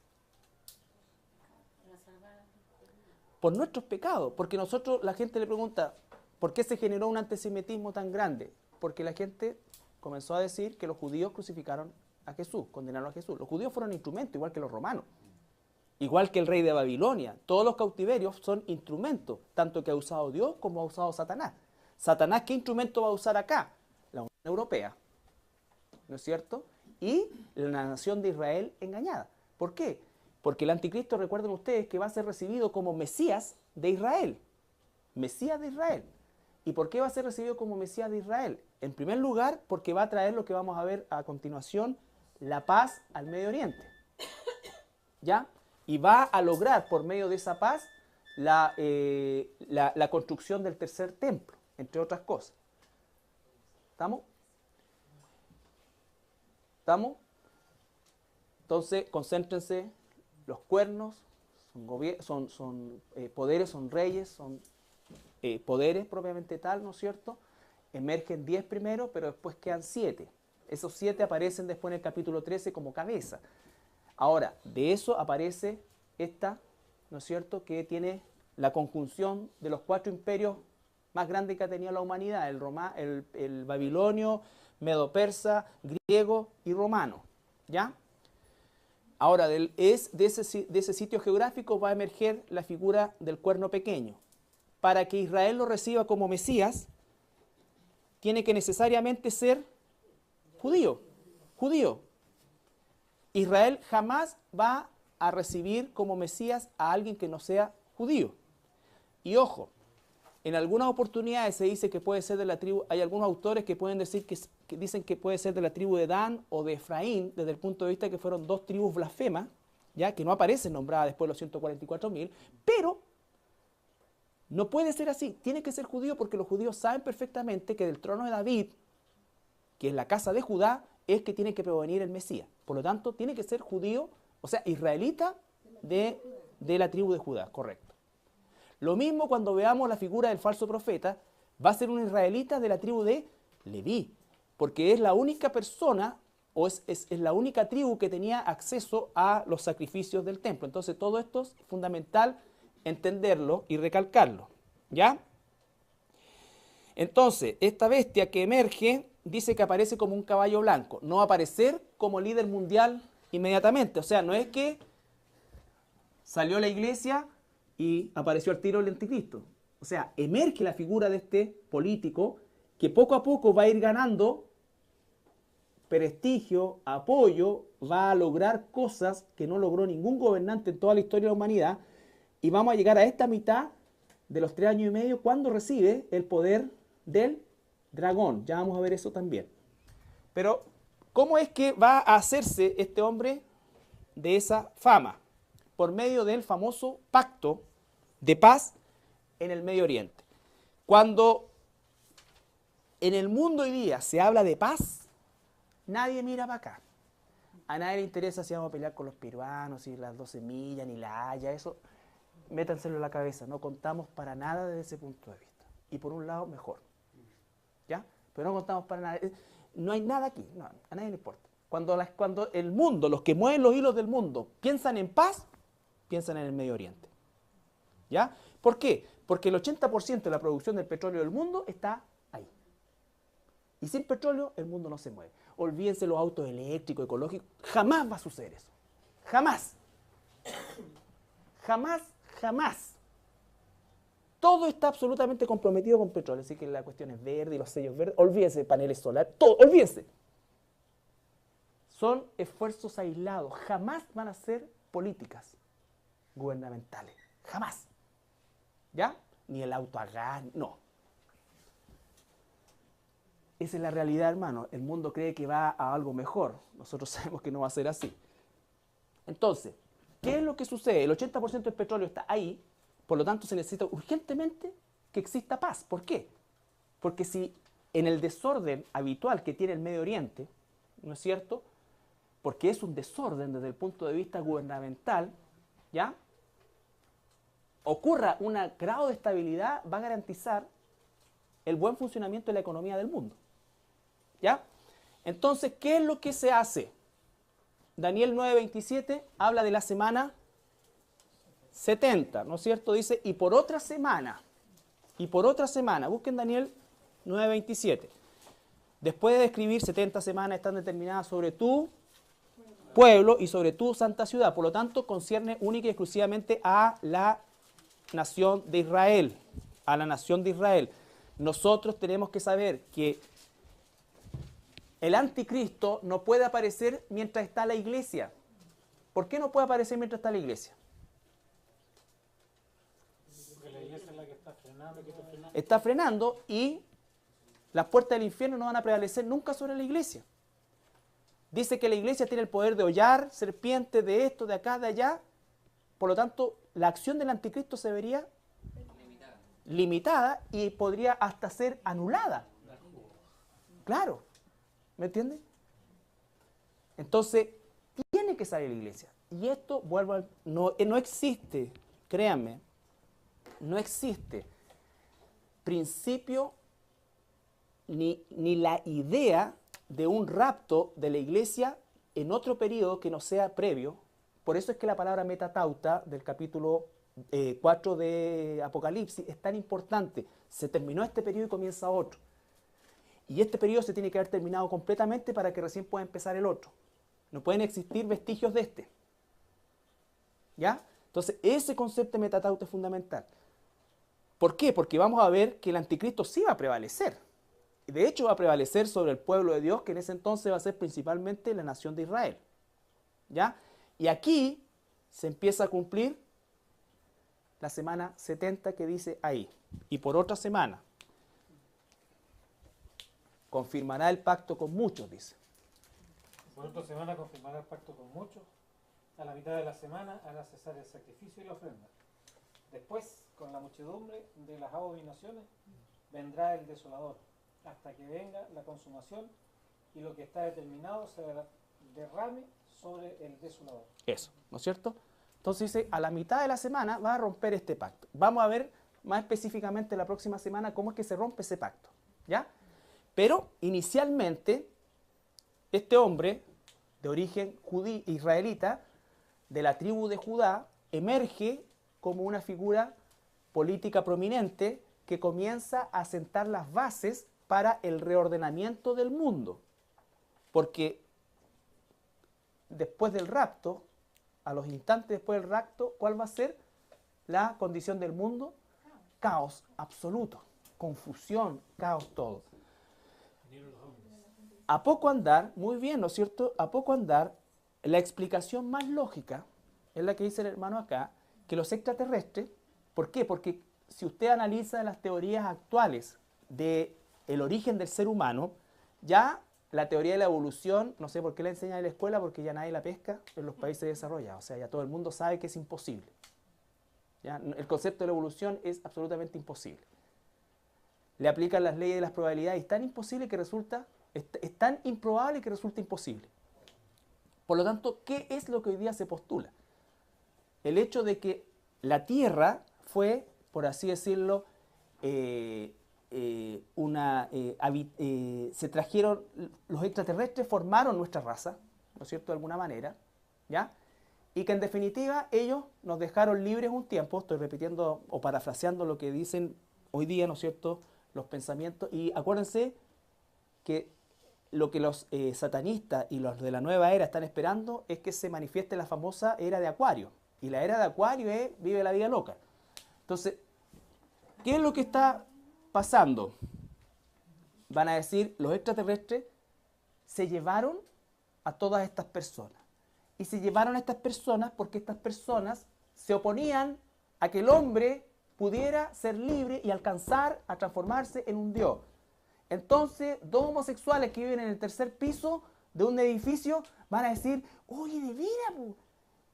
Por nuestros pecados. Porque nosotros, la gente le pregunta, ¿por qué se generó un antisemitismo tan grande? Porque la gente comenzó a decir que los judíos crucificaron a Jesús, condenaron a Jesús. Los judíos fueron instrumentos, igual que los romanos. Igual que el rey de Babilonia. Todos los cautiverios son instrumentos, tanto que ha usado Dios como ha usado Satanás. ¿Satanás qué instrumento va a usar acá? La Unión Europea, ¿no es cierto? Y la nación de Israel engañada. ¿Por qué? Porque el anticristo, recuerden ustedes, que va a ser recibido como Mesías de Israel. Mesías de Israel. ¿Y por qué va a ser recibido como Mesías de Israel? En primer lugar, porque va a traer lo que vamos a ver a continuación, la paz al Medio Oriente. ¿Ya? Y va a lograr, por medio de esa paz, la construcción del tercer templo, entre otras cosas. ¿Estamos? ¿Estamos? Entonces, concéntrense, los cuernos son poderes, son reyes, son poderes propiamente tal, ¿no es cierto? Emergen 10 primero, pero después quedan 7. Esos 7 aparecen después en el capítulo 13 como cabeza. Ahora, de eso aparece esta, ¿no es cierto?, que tiene la conjunción de los 4 imperios más grandes que ha tenido la humanidad, el babilonio, medo-persa, griego y romano, ¿ya? Ahora, de ese sitio geográfico va a emerger la figura del cuerno pequeño. Para que Israel lo reciba como Mesías, tiene que necesariamente ser judío. Israel jamás va a recibir como Mesías a alguien que no sea judío. Y ojo, en algunas oportunidades se dice que puede ser de la tribu, hay algunos autores que pueden decir que dicen que puede ser de la tribu de Dan o de Efraín, desde el punto de vista que fueron 2 tribus blasfemas, ya que no aparecen nombradas después de los 144.000, pero no puede ser así, tiene que ser judío porque los judíos saben perfectamente que del trono de David, que es la casa de Judá, es que tiene que provenir el Mesías. Por lo tanto, tiene que ser judío, o sea, israelita de la tribu de Judá, correcto. Lo mismo cuando veamos la figura del falso profeta, va a ser un israelita de la tribu de Leví, porque es la única persona o es la única tribu que tenía acceso a los sacrificios del templo. Entonces todo esto es fundamental entenderlo y recalcarlo, ¿ya? Entonces, esta bestia que emerge dice que aparece como un caballo blanco, no va a aparecer como líder mundial inmediatamente, o sea, no es que salió la iglesia y apareció al tiro el anticristo. O sea, emerge la figura de este político que poco a poco va a ir ganando prestigio, apoyo, va a lograr cosas que no logró ningún gobernante en toda la historia de la humanidad, y vamos a llegar a esta mitad de los 3 años y medio cuando recibe el poder del dragón. Ya vamos a ver eso también. Pero, ¿cómo es que va a hacerse este hombre de esa fama? Por medio del famoso pacto de paz en el Medio Oriente. Cuando en el mundo hoy día se habla de paz, nadie mira para acá. A nadie le interesa si vamos a pelear con los peruanos, si las 12 millas, ni la Haya, eso, métanselo en la cabeza. No contamos para nada desde ese punto de vista. Y por un lado, mejor. ¿Ya? Pero no contamos para nada. No hay nada aquí, no, a nadie le importa. Cuando el mundo, los que mueven los hilos del mundo, piensan en paz, piensan en el Medio Oriente. ¿Ya? ¿Por qué? Porque el 80% de la producción del petróleo del mundo está ahí. Y sin petróleo el mundo no se mueve. Olvídense los autos eléctricos, ecológicos. Jamás va a suceder eso. Jamás. Jamás. Todo está absolutamente comprometido con petróleo. Así que la cuestión es verde y los sellos verdes. Olvídense de paneles solares. Todo, olvídense. Son esfuerzos aislados. Jamás van a ser políticas gubernamentales. Jamás. ¿Ya? Ni el auto a gas, no. Esa es la realidad, hermano. El mundo cree que va a algo mejor. Nosotros sabemos que no va a ser así. Entonces, ¿qué es lo que sucede? El 80% del petróleo está ahí, por lo tanto se necesita urgentemente que exista paz. ¿Por qué? Porque si en el desorden habitual que tiene el Medio Oriente, ¿no es cierto? Porque es un desorden desde el punto de vista gubernamental, ¿ya? Ocurra un grado de estabilidad, va a garantizar el buen funcionamiento de la economía del mundo. ¿Ya? Entonces, ¿qué es lo que se hace? Daniel 9:27 habla de la semana 70, ¿no es cierto? Dice, y por otra semana, busquen Daniel 9:27. Después de describir 70 semanas están determinadas sobre tu pueblo y sobre tu santa ciudad. Por lo tanto, concierne única y exclusivamente a la nación de Israel, a la nación de Israel. Nosotros tenemos que saber que el anticristo no puede aparecer mientras está la iglesia. ¿Por qué no puede aparecer mientras está la iglesia? Porque la iglesia es la que está frenando, Está frenando y las puertas del infierno no van a prevalecer nunca sobre la iglesia. Dice que la iglesia tiene el poder de hollar serpientes, de esto, de acá, de allá. Por lo tanto, la acción del anticristo se vería limitada y podría hasta ser anulada. Claro, ¿me entiendes? Entonces, tiene que salir la iglesia, Y esto, no existe, créanme, no existe principio ni la idea de un rapto de la iglesia en otro periodo que no sea previo. Por eso es que la palabra metatauta del capítulo 4 de Apocalipsis es tan importante. Se terminó este periodo y comienza otro. Y este periodo se tiene que haber terminado completamente para que recién pueda empezar el otro. No pueden existir vestigios de este. ¿Ya? Entonces, ese concepto de metatauta es fundamental. ¿Por qué? Porque vamos a ver que el anticristo sí va a prevalecer. De hecho, va a prevalecer sobre el pueblo de Dios, que en ese entonces va a ser principalmente la nación de Israel. ¿Ya? Y aquí se empieza a cumplir la semana 70 que dice ahí. Y por otra semana confirmará el pacto con muchos, dice. Por otra semana confirmará el pacto con muchos. A la mitad de la semana hará cesar el sacrificio y la ofrenda. Después, con la muchedumbre de las abominaciones, vendrá el desolador, hasta que venga la consumación y lo que está determinado se derrame sobre el desolador. Eso, ¿no es cierto? Entonces dice, a la mitad de la semana va a romper este pacto. Vamos a ver más específicamente la próxima semana cómo es que se rompe ese pacto, ¿ya? Pero inicialmente, este hombre de origen israelita, de la tribu de Judá, emerge como una figura política prominente que comienza a sentar las bases para el reordenamiento del mundo. Porque después del rapto, a los instantes después del rapto, ¿cuál va a ser la condición del mundo? Caos absoluto, confusión, caos todo. A poco andar, muy bien, ¿no es cierto? A poco andar, la explicación más lógica es la que dice el hermano acá, que los extraterrestres, ¿por qué? Porque si usted analiza las teorías actuales del origen del ser humano, ya la teoría de la evolución, no sé por qué la enseñan en la escuela, porque ya nadie la pesca en los países desarrollados, o sea, ya todo el mundo sabe que es imposible. ¿Ya? El concepto de la evolución es absolutamente imposible. Le aplican las leyes de las probabilidades y es tan imposible que resulta, es tan improbable que resulta imposible. Por lo tanto, ¿qué es lo que hoy día se postula? El hecho de que la Tierra fue, por así decirlo, se trajeron, los extraterrestres formaron nuestra raza, ¿no es cierto?, de alguna manera, ¿ya? Y que en definitiva ellos nos dejaron libres un tiempo, estoy repitiendo o parafraseando lo que dicen hoy día, ¿no es cierto?, los pensamientos, y acuérdense que lo que los satanistas y los de la nueva era están esperando es que se manifieste la famosa era de Acuario. Y la era de Acuario es vive la vida loca. Entonces, ¿qué es lo que está pasando? Van a decir, los extraterrestres se llevaron a todas estas personas. Y se llevaron a estas personas porque estas personas se oponían a que el hombre pudiera ser libre y alcanzar a transformarse en un dios. Entonces, dos homosexuales que viven en el tercer piso de un edificio van a decir, oye, de veras, po,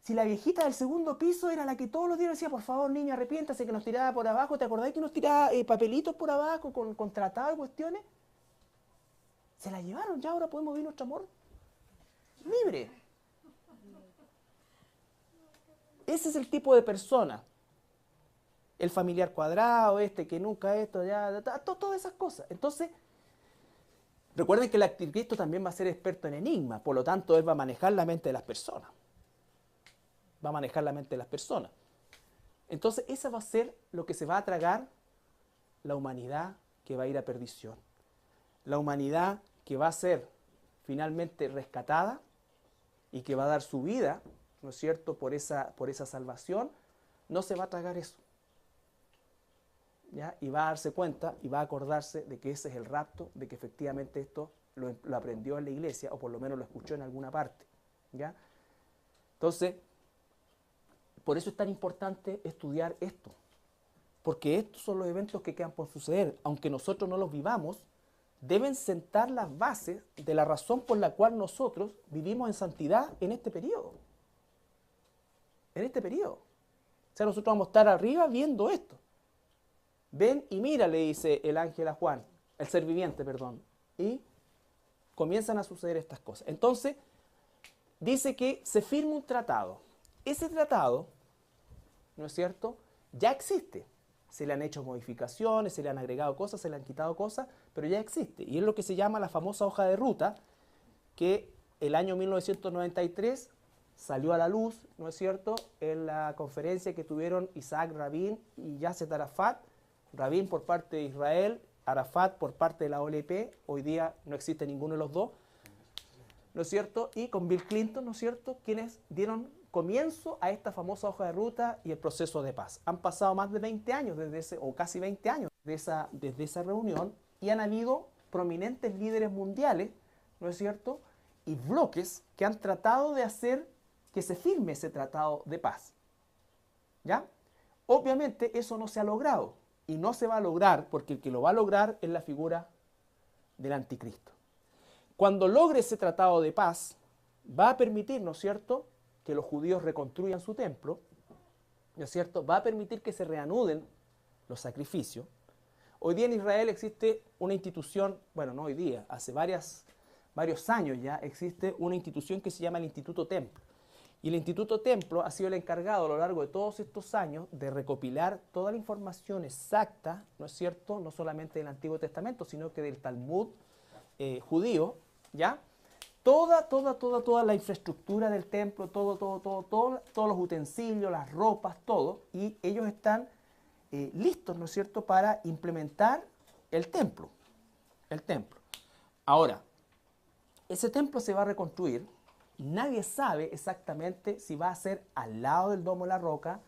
si la viejita del segundo piso era la que todos los días decía, por favor, niño, arrepiéntase, que nos tiraba por abajo, ¿te acordás que nos tiraba papelitos por abajo con tratados y cuestiones? Se la llevaron, ya ahora podemos vivir nuestro amor libre. Ese es el tipo de persona. El familiar cuadrado, que nunca esto, ya, todas esas cosas. Entonces, recuerden que el anticristo también va a ser experto en enigmas, por lo tanto, él va a manejar la mente de las personas. Va a manejar la mente de las personas. Entonces, esa va a ser lo que se va a tragar la humanidad que va a ir a perdición. La humanidad que va a ser finalmente rescatada y que va a dar su vida, ¿no es cierto?, por esa salvación, no se va a tragar eso. ¿Ya? Y va a darse cuenta y va a acordarse de que ese es el rapto, de que efectivamente esto lo aprendió en la iglesia, o por lo menos lo escuchó en alguna parte. ¿Ya? Entonces, por eso es tan importante estudiar esto, porque estos son los eventos que quedan por suceder, aunque nosotros no los vivamos, deben sentar las bases de la razón por la cual nosotros vivimos en santidad en este periodo. En este periodo. O sea, nosotros vamos a estar arriba viendo esto. Ven y mira, le dice el ángel a Juan, el ser viviente, perdón, y comienzan a suceder estas cosas. Entonces, dice que se firma un tratado. Ese tratado, ¿no es cierto?, ya existe. Se le han hecho modificaciones, se le han agregado cosas, se le han quitado cosas, pero ya existe. Y es lo que se llama la famosa hoja de ruta, que el año 1993 salió a la luz, ¿no es cierto?, en la conferencia que tuvieron Isaac Rabin y Yasser Arafat, Rabin por parte de Israel, Arafat por parte de la OLP, hoy día no existe ninguno de los dos, ¿no es cierto?, y con Bill Clinton, ¿no es cierto?, quienes dieron comienzo a esta famosa hoja de ruta y el proceso de paz. Han pasado más de 20 años desde ese, o casi 20 años desde esa reunión, y han habido prominentes líderes mundiales, ¿no es cierto?, y bloques que han tratado de hacer que se firme ese tratado de paz. ¿Ya? Obviamente eso no se ha logrado, y no se va a lograr porque el que lo va a lograr es la figura del anticristo. Cuando logre ese tratado de paz, va a permitir, ¿no es cierto?, que los judíos reconstruyan su templo, ¿no es cierto?, va a permitir que se reanuden los sacrificios. Hoy día en Israel existe una institución, bueno, no hoy día, hace varios años ya existe una institución que se llama el Instituto Templo. Y el Instituto Templo ha sido el encargado a lo largo de todos estos años de recopilar toda la información exacta, ¿no es cierto?, no solamente del Antiguo Testamento, sino que del Talmud judío, ¿ya?, toda la infraestructura del templo, todos los utensilios, las ropas, todo, y ellos están listos, ¿no es cierto?, para implementar el templo. Ahora, ese templo se va a reconstruir. Nadie sabe exactamente si va a ser al lado del Domo de la Roca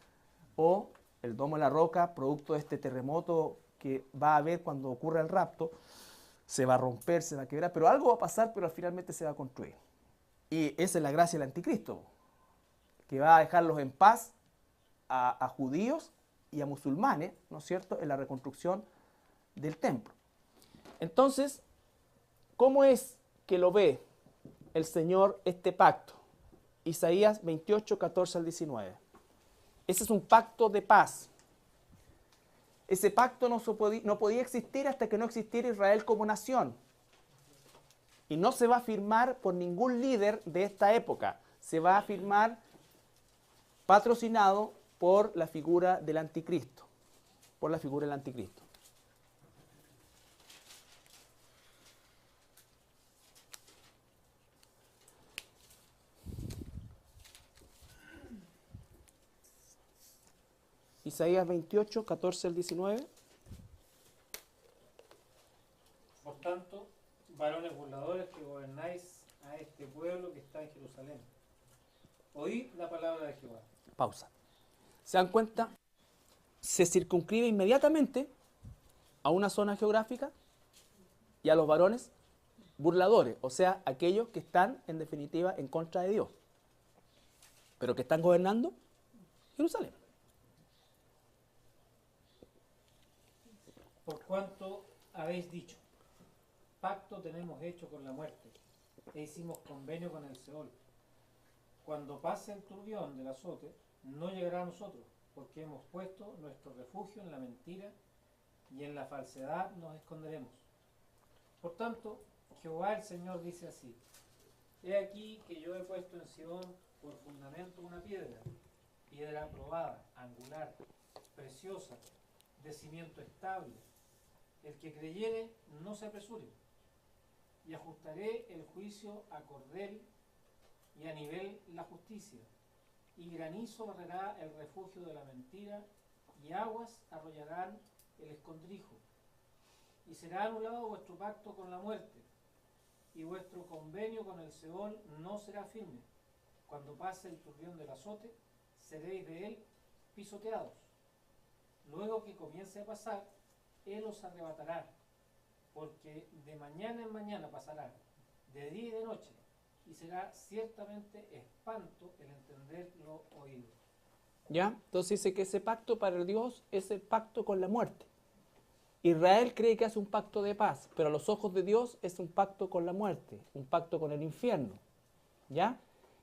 o el Domo de la Roca, producto de este terremoto que va a haber cuando ocurra el rapto, se va a romper, se va a quebrar, pero algo va a pasar, pero finalmente se va a construir. Y esa es la gracia del anticristo, que va a dejarlos en paz a judíos y a musulmanes, ¿no es cierto?, en la reconstrucción del templo. Entonces, ¿cómo es que lo ve el Señor este pacto? Isaías 28, 14 al 19. Ese es un pacto de paz. Ese pacto no podía existir hasta que no existiera Israel como nación. Y no se va a firmar por ningún líder de esta época. Se va a firmar patrocinado por la figura del anticristo. Por la figura del anticristo. Isaías 28, 14 al 19. Por tanto, varones burladores que gobernáis a este pueblo que está en Jerusalén, oíd la palabra de Jehová. Pausa. ¿Se dan cuenta? Se circunscribe inmediatamente a una zona geográfica y a los varones burladores, o sea, aquellos que están en definitiva en contra de Dios, pero que están gobernando Jerusalén. Por cuanto habéis dicho, pacto tenemos hecho con la muerte, e hicimos convenio con el Seol. Cuando pase el turbión del azote, no llegará a nosotros, porque hemos puesto nuestro refugio en la mentira, y en la falsedad nos esconderemos. Por tanto, Jehová el Señor dice así: he aquí que yo he puesto en Sion por fundamento una piedra, piedra probada, angular, preciosa, de cimiento estable. El que creyere no se apresure, y ajustaré el juicio a cordel y a nivel la justicia, y granizo barrerá el refugio de la mentira, y aguas arrollarán el escondrijo. Y será anulado vuestro pacto con la muerte, y vuestro convenio con el Seol no será firme. Cuando pase el turbión del azote, seréis de él pisoteados. Luego que comience a pasar, él os arrebatará, porque de mañana en mañana pasará, de día y de noche, y será ciertamente espanto el entender lo oído. ¿Ya? Entonces dice que ese pacto para Dios es el pacto con la muerte. Israel cree que hace un pacto de paz, pero a los ojos de Dios es un pacto con la muerte, un pacto con el infierno. ¿Ya?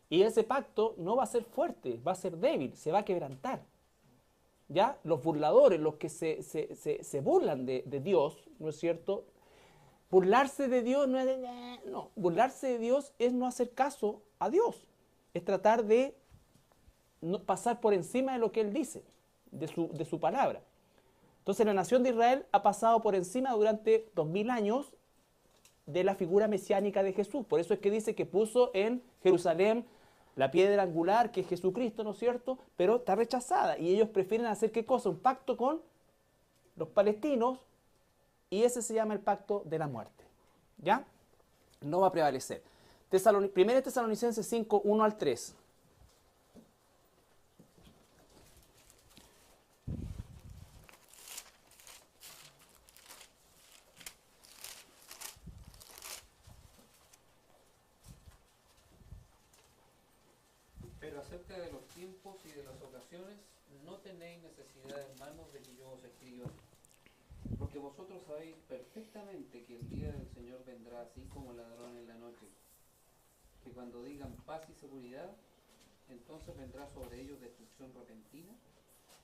Y ese pacto no va a ser fuerte, va a ser débil, se va a quebrantar. ¿Ya? Los burladores, los que se burlan de Dios, ¿no es cierto? Burlarse de Dios no es burlarse de Dios es no hacer caso a Dios. es tratar de no pasar por encima de lo que él dice, de su palabra. Entonces la nación de Israel ha pasado por encima durante 2000 años de la figura mesiánica de Jesús. Por eso es que dice que puso en Jerusalén la piedra angular, que es Jesucristo, ¿no es cierto? Pero está rechazada y ellos prefieren hacer ¿qué cosa? Un pacto con los palestinos, y ese se llama el pacto de la muerte. ¿Ya? No va a prevalecer. Primera Tesalonicenses 5, 1 al 3. Pero acerca de los tiempos y de las ocasiones, no tenéis necesidad, hermanos, de que yo os escriba. Porque vosotros sabéis perfectamente que el día del Señor vendrá así como ladrón en la noche. Que cuando digan paz y seguridad, entonces vendrá sobre ellos destrucción repentina,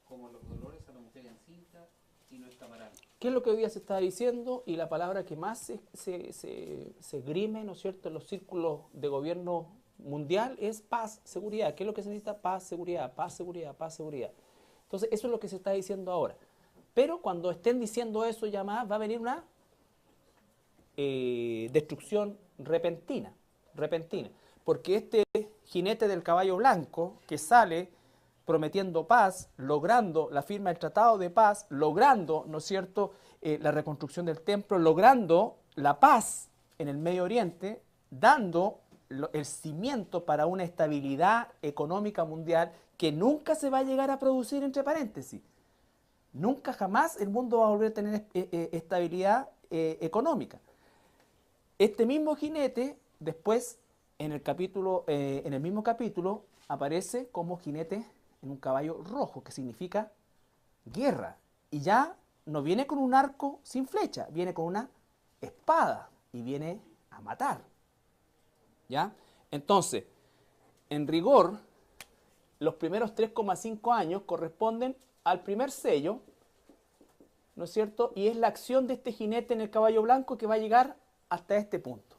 como los dolores a la mujer encinta, y no escaparán. ¿Qué es lo que hoy día se está diciendo? Y la palabra que más se grime, ¿no es cierto?, en los círculos de gobierno mundial es paz, seguridad. ¿Qué es lo que se necesita? Paz, seguridad, paz, seguridad, paz, seguridad. Entonces, eso es lo que se está diciendo ahora. Pero cuando estén diciendo eso ya más, va a venir una destrucción repentina. Porque este jinete del caballo blanco que sale prometiendo paz, logrando la firma del tratado de paz, logrando, ¿no es cierto?, la reconstrucción del templo, logrando la paz en el Medio Oriente, dando el cimiento para una estabilidad económica mundial que nunca se va a llegar a producir, entre paréntesis. Nunca jamás el mundo va a volver a tener estabilidad económica. Este mismo jinete, después, en el mismo capítulo, aparece como jinete en un caballo rojo, que significa guerra. Y ya no viene con un arco sin flecha, viene con una espada y viene a matar. ¿Ya? Entonces, en rigor, los primeros 3,5 años corresponden al primer sello, ¿no es cierto? Y es la acción de este jinete en el caballo blanco que va a llegar hasta este punto,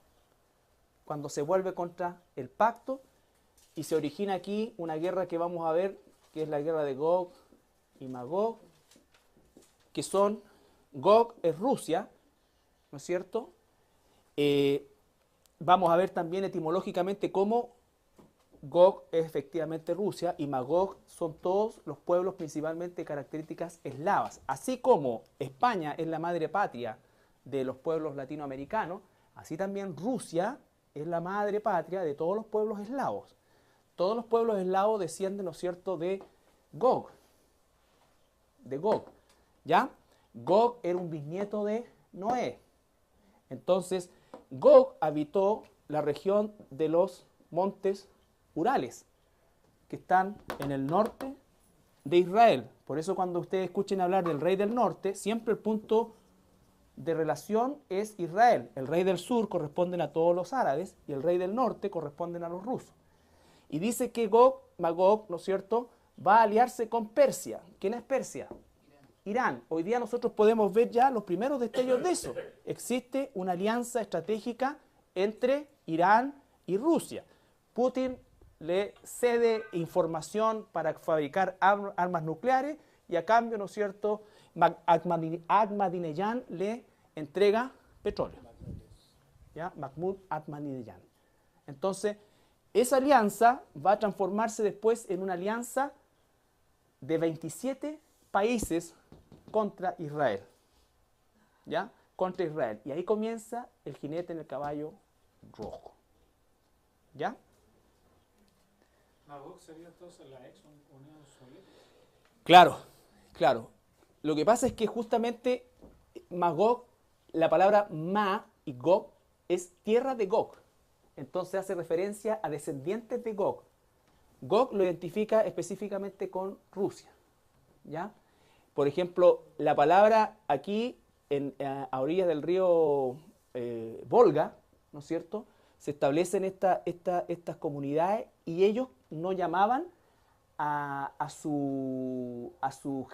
cuando se vuelve contra el pacto y se origina aquí una guerra que vamos a ver, que es la guerra de Gog y Magog, que son, Gog es Rusia, ¿no es cierto? Vamos a ver también etimológicamente cómo Gog es efectivamente Rusia y Magog son todos los pueblos principalmente de características eslavas. Así como España es la madre patria de los pueblos latinoamericanos, así también Rusia es la madre patria de todos los pueblos eslavos. Todos los pueblos eslavos descienden, ¿no es cierto?, de Gog. ¿Ya? Gog era un bisnieto de Noé. Entonces, Gog habitó la región de los montes Urales, que están en el norte de Israel. Por eso cuando ustedes escuchen hablar del rey del norte, siempre el punto de relación es Israel. El rey del sur corresponden a todos los árabes y el rey del norte corresponden a los rusos. Y dice que Gog, Magog, ¿no es cierto?, va a aliarse con Persia. ¿Quién es Persia? Irán. Hoy día nosotros podemos ver ya los primeros destellos de eso. Existe una alianza estratégica entre Irán y Rusia. Putin le cede información para fabricar armas nucleares y a cambio, ¿no es cierto?, Ahmadinejad le entrega petróleo. ¿Ya? Mahmoud Ahmadinejad. Entonces, esa alianza va a transformarse después en una alianza de 27 países contra Israel. ¿Ya? Contra Israel. Y ahí comienza el jinete en el caballo rojo. ¿Ya? Magog sería entonces la ex Unión Soviética. Claro. Lo que pasa es que justamente Magog, la palabra Ma y Gog es tierra de Gog. Entonces hace referencia a descendientes de Gog. Gog lo identifica específicamente con Rusia. ¿Ya? Por ejemplo, la palabra aquí, a orillas del río Volga, ¿no es cierto?, se establecen estas comunidades y ellos no llamaban a su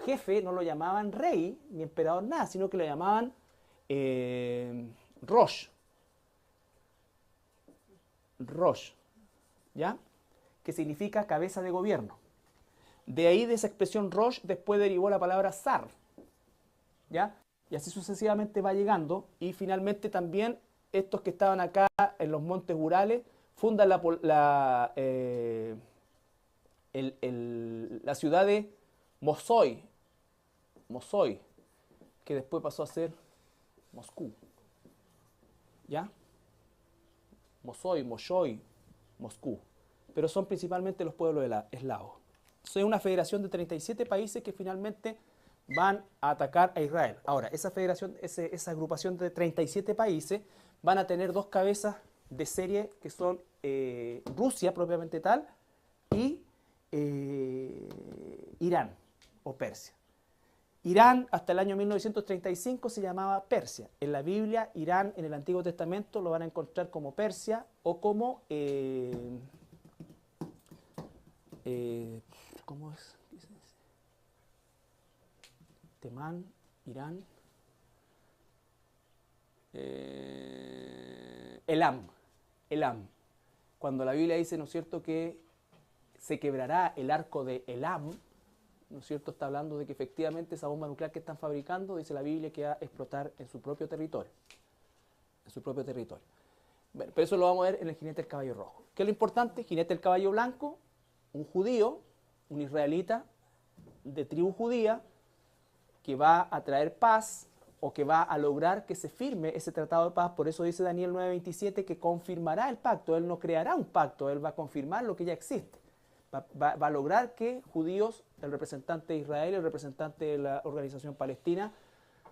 jefe, no lo llamaban rey ni emperador, nada, sino que lo llamaban Rosh. ¿Ya? que significa cabeza de gobierno. De ahí, de esa expresión Rosh, después derivó la palabra zar, ¿ya? Y así sucesivamente va llegando, y finalmente también estos que estaban acá en los montes Urales fundan la ciudad de Mosoy, que después pasó a ser Moscú, ¿ya? Moshoy, Moscú. Pero son principalmente los pueblos eslavos. Es una federación de 37 países que finalmente van a atacar a Israel. Ahora, esa federación, esa agrupación de 37 países van a tener dos cabezas de serie que son Rusia propiamente tal y Irán o Persia. Irán hasta el año 1935 se llamaba Persia. En la Biblia, Irán en el Antiguo Testamento lo van a encontrar como Persia o como ¿cómo es? Temán, Irán, Elam. Cuando la Biblia dice, ¿no es cierto?, que se quebrará el arco de Elam, ¿no es cierto?, está hablando de que efectivamente esa bomba nuclear que están fabricando, dice la Biblia, que va a explotar en su propio territorio. Bueno, pero eso lo vamos a ver en el jinete del caballo rojo. ¿Qué es lo importante? Jinete del caballo blanco, un judío, un israelita de tribu judía, que va a traer paz o que va a lograr que se firme ese tratado de paz. Por eso dice Daniel 9:27 que confirmará el pacto. Él no creará un pacto, él va a confirmar lo que ya existe. Va a lograr que judíos, el representante de Israel, el representante de la organización palestina,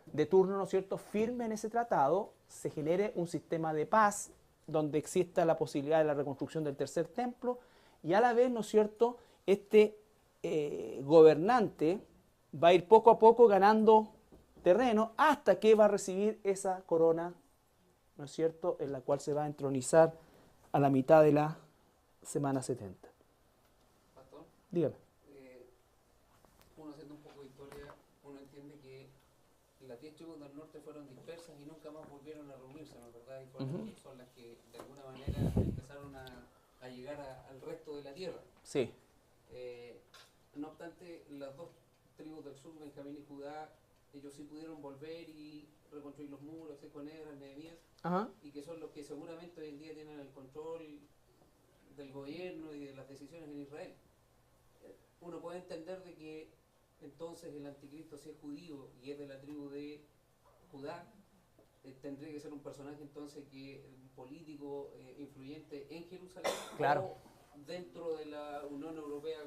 de turno, ¿no es cierto?, firmen ese tratado, se genere un sistema de paz donde exista la posibilidad de la reconstrucción del tercer templo y a la vez, ¿no es cierto?, este gobernante va a ir poco a poco ganando terreno hasta que va a recibir esa corona, ¿no es cierto?, en la cual se va a entronizar a la mitad de la semana 70. Pastor, Dígame. uno haciendo un poco de historia, uno entiende que las 10 tribus del norte fueron dispersas y nunca más volvieron a reunirse, ¿no es verdad? Y son las que de alguna manera empezaron a llegar al resto de la tierra. Sí. No obstante, las dos tribus del sur, Benjamín y Judá, ellos sí pudieron volver y reconstruir los muros, hacer con Esdras, Nehemías, y que son los que seguramente hoy en día tienen el control del gobierno y de las decisiones en Israel. Uno puede entender de que entonces el anticristo, si es judío y es de la tribu de Judá, tendría que ser un personaje entonces que un político influyente en Jerusalén, Claro. o dentro de la Unión Europea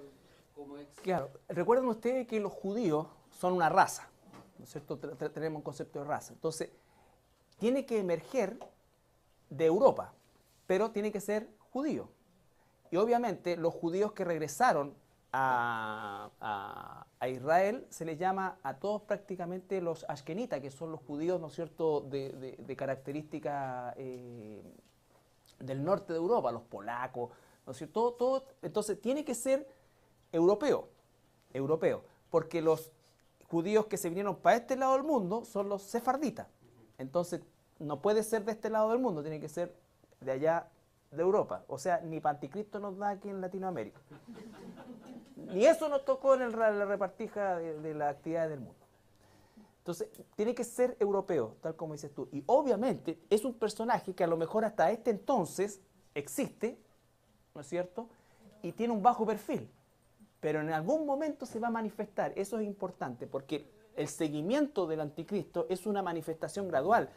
como ex. Claro, recuerden ustedes que los judíos son una raza, ¿no es cierto? Tenemos un concepto de raza. Entonces, tiene que emerger de Europa, pero tiene que ser judío. Y obviamente los judíos que regresaron a Israel se les llama a todos prácticamente los ashkenitas, que son los judíos, ¿no es cierto?, de característica del norte de Europa, los polacos, ¿no es cierto? Todo, entonces tiene que ser europeo, porque los judíos que se vinieron para este lado del mundo son los sefarditas. Entonces no puede ser de este lado del mundo, tiene que ser de allá de Europa. O sea, ni para anticristo nos da aquí en Latinoamérica. Ni eso nos tocó en la repartija de las actividades del mundo. Entonces, tiene que ser europeo, tal como dices tú. Y obviamente es un personaje que a lo mejor hasta este entonces existe, ¿no es cierto? Y tiene un bajo perfil. Pero en algún momento se va a manifestar. Eso es importante, porque el seguimiento del anticristo es una manifestación gradual.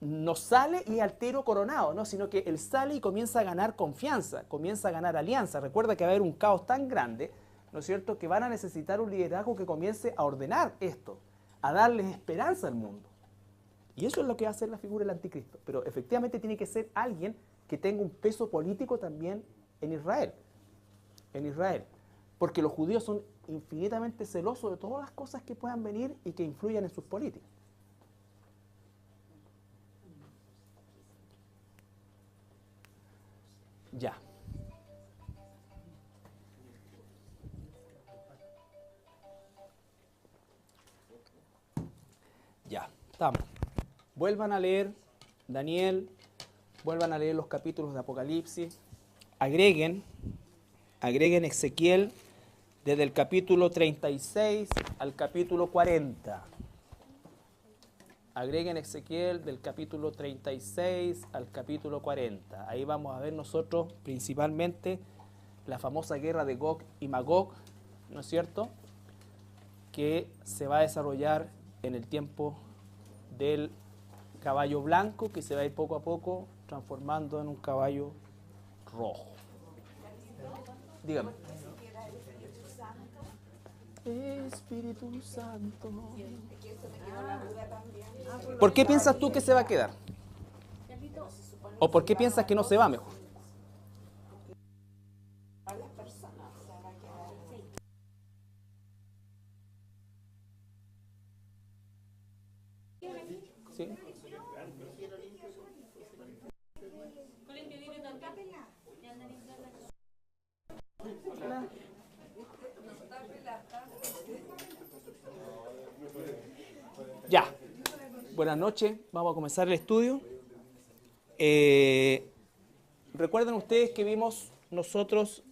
No sale y al tiro coronado, ¿no? Sino que él sale y comienza a ganar confianza, comienza a ganar alianza. Recuerda que va a haber un caos tan grande, ¿no es cierto?, que van a necesitar un liderazgo que comience a ordenar esto, a darles esperanza al mundo. Y eso es lo que va a hacer la figura del anticristo. Pero efectivamente tiene que ser alguien que tenga un peso político también en Israel. Porque los judíos son infinitamente celosos de todas las cosas que puedan venir y que influyan en sus políticas. Ya. Ya, estamos. Vuelvan a leer Daniel, vuelvan a leer los capítulos de Apocalipsis, agreguen Agreguen Ezequiel desde el capítulo 36 al capítulo 40. Agreguen Ezequiel del capítulo 36 al capítulo 40. Ahí vamos a ver nosotros principalmente la famosa guerra de Gog y Magog, ¿no es cierto?, que se va a desarrollar en el tiempo del caballo blanco, que se va a ir poco a poco transformando en un caballo rojo. Dígame. Espíritu Santo. ¿Por qué piensas tú que se va a quedar? ¿O por qué piensas que no se va mejor? ¿Sí? Ya. Buenas noches. Vamos a comenzar el estudio. Recuerden ustedes que vimos nosotros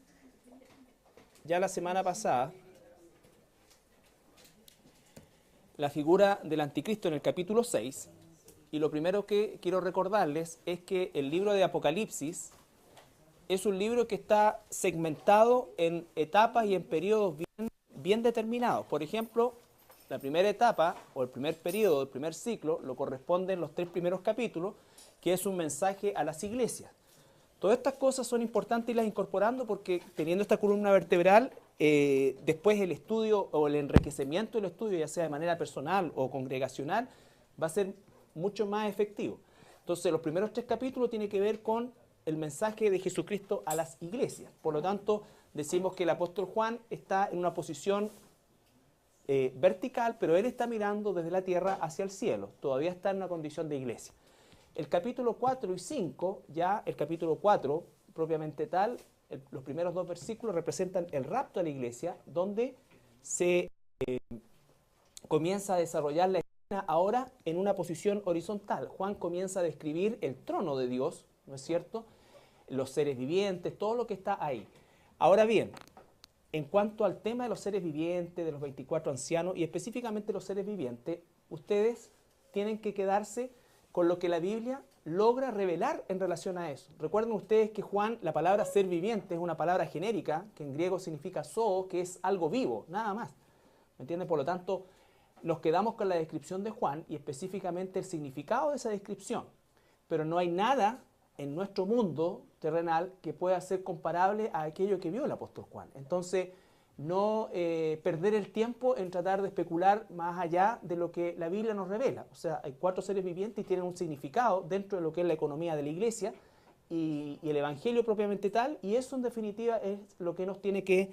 ya la semana pasada la figura del anticristo en el capítulo 6, y lo primero que quiero recordarles es que el libro de Apocalipsis es un libro que está segmentado en etapas y en periodos bien determinados. Por ejemplo, la primera etapa o el primer periodo, el primer ciclo, lo corresponden los 3 primeros capítulos, que es un mensaje a las iglesias. Todas estas cosas son importantes irlas incorporando porque teniendo esta columna vertebral, después el estudio o el enriquecimiento del estudio, ya sea de manera personal o congregacional, va a ser mucho más efectivo. Entonces, los primeros 3 capítulos tienen que ver con el mensaje de Jesucristo a las iglesias. Por lo tanto, decimos que el apóstol Juan está en una posición vertical, pero él está mirando desde la tierra hacia el cielo. Todavía está en una condición de iglesia. El capítulo 4 y 5, ya el capítulo 4, propiamente tal, los primeros 2 versículos representan el rapto a la iglesia, donde se comienza a desarrollar la escena ahora en una posición horizontal. Juan comienza a describir el trono de Dios, ¿no es cierto?, los seres vivientes, todo lo que está ahí. Ahora bien, en cuanto al tema de los seres vivientes, de los 24 ancianos y específicamente los seres vivientes, ustedes tienen que quedarse con lo que la Biblia logra revelar en relación a eso. Recuerden ustedes que Juan, la palabra ser viviente es una palabra genérica, que en griego significa zoos, que es algo vivo, nada más. ¿Me entienden? Por lo tanto, nos quedamos con la descripción de Juan y específicamente el significado de esa descripción. Pero no hay nada en nuestro mundo terrenal que pueda ser comparable a aquello que vio el apóstol Juan. Entonces, no perder el tiempo en tratar de especular más allá de lo que la Biblia nos revela. O sea, hay 4 seres vivientes y tienen un significado dentro de lo que es la economía de la iglesia y el evangelio propiamente tal, y eso en definitiva es lo que nos tiene que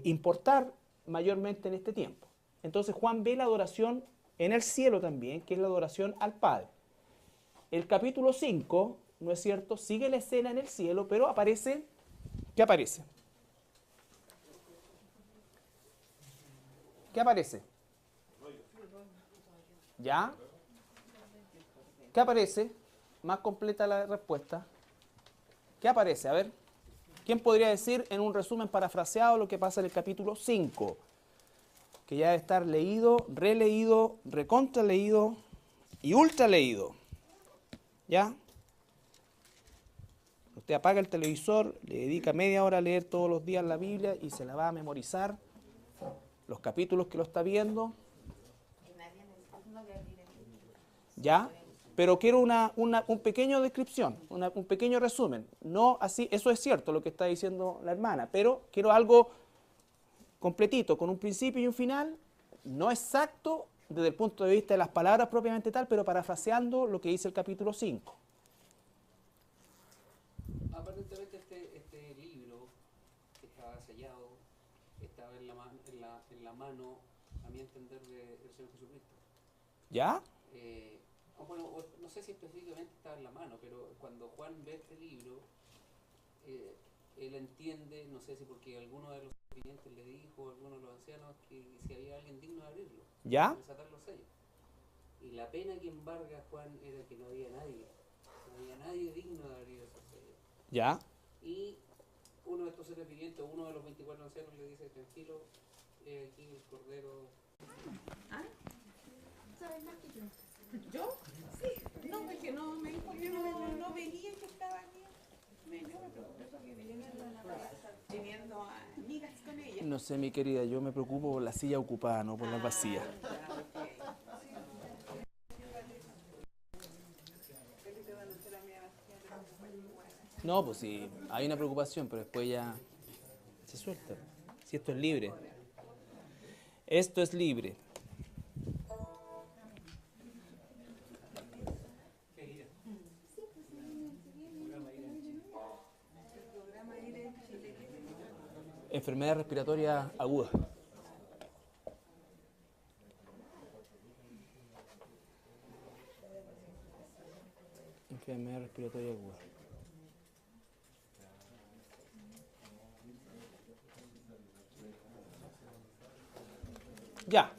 importar mayormente en este tiempo. Entonces Juan ve la adoración en el cielo también, que es la adoración al Padre. El capítulo 5, ¿no es cierto?, sigue la escena en el cielo, pero aparece, ¿qué aparece? ¿Qué aparece? ¿Ya? ¿Qué aparece? Más completa la respuesta. ¿Qué aparece? A ver, ¿quién podría decir en un resumen parafraseado lo que pasa en el capítulo 5? Que ya debe estar leído, releído, recontraleído y ultraleído. ¿Ya? Usted apaga el televisor, le dedica media hora a leer todos los días la Biblia y se la va a memorizar. Los capítulos que lo está viendo. ¿Ya? Pero quiero un pequeño descripción, un pequeño resumen. No así, eso es cierto lo que está diciendo la hermana, pero quiero algo completito, con un principio y un final, no exacto desde el punto de vista de las palabras propiamente tal, pero parafraseando lo que dice el capítulo 5. Aparentemente este libro que estaba sellado estaba en la mano, a mi entender, del Señor Jesucristo. ¿Ya? Bueno, no sé si específicamente estaba en la mano, pero cuando Juan ve este libro, él entiende, no sé si porque alguno de los clientes le dijo, alguno de los ancianos, que si había alguien digno de abrirlo, ¿Ya? de desatar los sellos. Y la pena que embarga a Juan era que no había nadie digno de abrir esos sellos. ¿Ya? Y uno de estos seres vivientes, uno de los 24 ancianos le dice, tranquilo, aquí el cordero. ¿Ah? ¿Sabes más que yo? ¿Yo? Sí. No, es que no me dijo que no veía que estaba aquí. Yo me preocupé porque venía teniendo amigas con ella. No sé, mi querida, yo me preocupo por la silla ocupada, no por las vacías. No, pues sí, hay una preocupación, pero después ya se suelta. Si esto es libre. Esto es libre. Enfermedad respiratoria aguda. Enfermedad respiratoria aguda. Ya.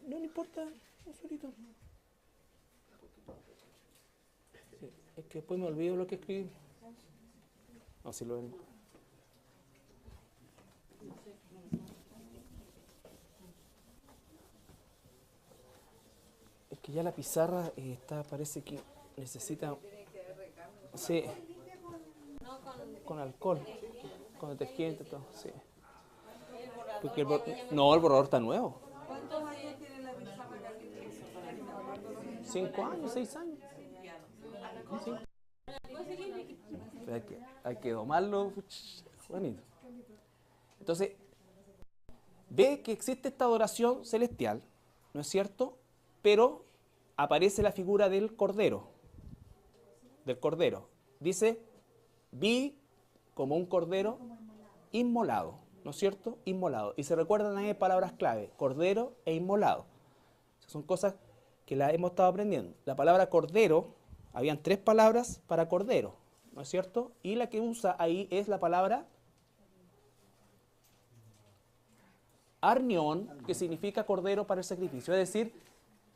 No importa, no solito. Sí, es que después me olvido lo que escribí. No, si lo ven. Es que ya la pizarra está, parece que necesita. Sí, con alcohol, con detergente, todo, sí. Porque no, el borrador está nuevo. ¿Cuántos años tiene la pizarra que 5 años, 6 años. 5. Hay que domarlo, bonito. Entonces, ve que existe esta adoración celestial, ¿no es cierto? Pero aparece la figura del cordero. Del cordero. Dice, vi como un cordero inmolado, ¿no es cierto? Inmolado. Y se recuerdan ahí palabras clave, cordero e inmolado. Son cosas que las hemos estado aprendiendo. La palabra cordero, habían 3 palabras para cordero, ¿no es cierto? Y la que usa ahí es la palabra arnión, que significa cordero para el sacrificio. Es decir,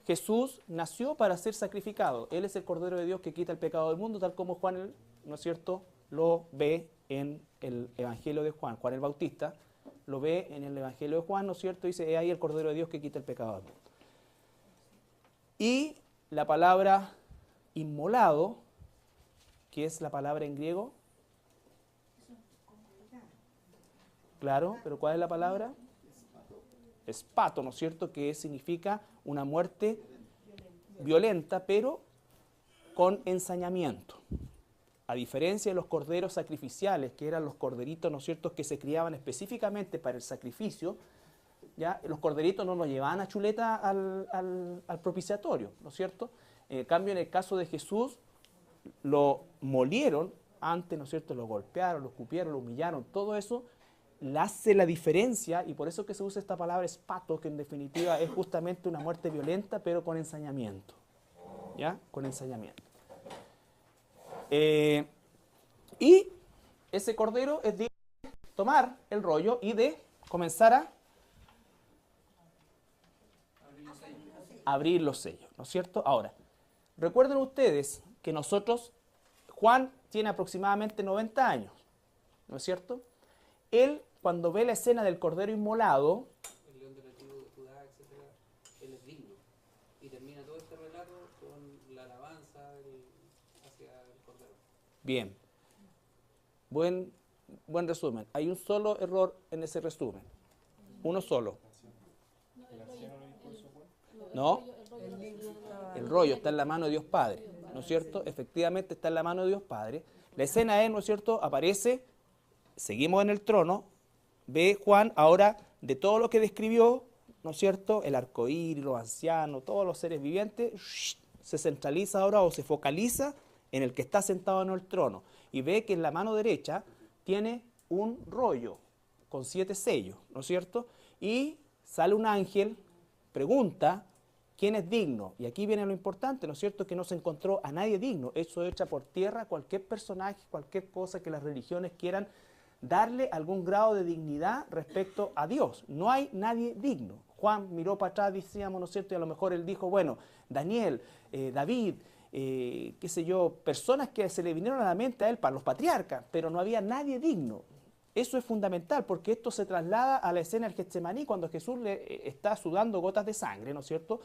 Jesús nació para ser sacrificado. Él es el Cordero de Dios que quita el pecado del mundo, tal como Juan, ¿no es cierto?, lo ve en el Evangelio de Juan. Juan el Bautista lo ve en el Evangelio de Juan, ¿no es cierto? Dice, he ahí el Cordero de Dios que quita el pecado del mundo. Y la palabra inmolado, que es la palabra en griego. Claro, pero ¿cuál es la palabra? Espato, ¿no es cierto? Que significa una muerte violenta, pero con ensañamiento. A diferencia de los corderos sacrificiales, que eran los corderitos, ¿no es cierto?, que se criaban específicamente para el sacrificio, ¿ya? Los corderitos no los llevaban a chuleta al propiciatorio, ¿no es cierto? En cambio, en el caso de Jesús, lo molieron antes, ¿no es cierto?, lo golpearon, lo escupieron, lo humillaron, todo eso hace la diferencia, y por eso que se usa esta palabra espato, que en definitiva es justamente una muerte violenta, pero con ensañamiento, ¿ya? Con ensañamiento. Y ese cordero es de tomar el rollo y de comenzar a abrir los sellos, ¿no es cierto? Ahora, recuerden ustedes que nosotros, Juan tiene aproximadamente 90 años, ¿no es cierto? Él, cuando ve la escena del cordero inmolado, El león de la tribu de Judá, etc., él es digno. Y termina todo este relato con la alabanza hacia el cordero. bien, buen resumen. Hay un solo error en ese resumen, uno solo. No, el rollo está en la mano de Dios Padre, ¿no es cierto? Efectivamente está en la mano de Dios Padre. La escena es, ¿no es cierto?, aparece, seguimos en el trono, ve Juan ahora de todo lo que describió, ¿no es cierto?, el arcoíris, los ancianos, todos los seres vivientes, se centraliza ahora o se focaliza en el que está sentado en el trono y ve que en la mano derecha tiene un rollo, con 7 sellos, ¿no es cierto? Y sale un ángel, pregunta, ¿quién es digno? Y aquí viene lo importante, ¿no es cierto? Que no se encontró a nadie digno. Eso echa por tierra cualquier personaje, cualquier cosa que las religiones quieran darle algún grado de dignidad respecto a Dios. No hay nadie digno. Juan miró para atrás, decíamos, ¿no es cierto? Y a lo mejor él dijo, bueno, Daniel, David, qué sé yo, personas que se le vinieron a la mente a él para los patriarcas, pero no había nadie digno. Eso es fundamental porque esto se traslada a la escena del Getsemaní cuando Jesús le está sudando gotas de sangre, ¿no es cierto?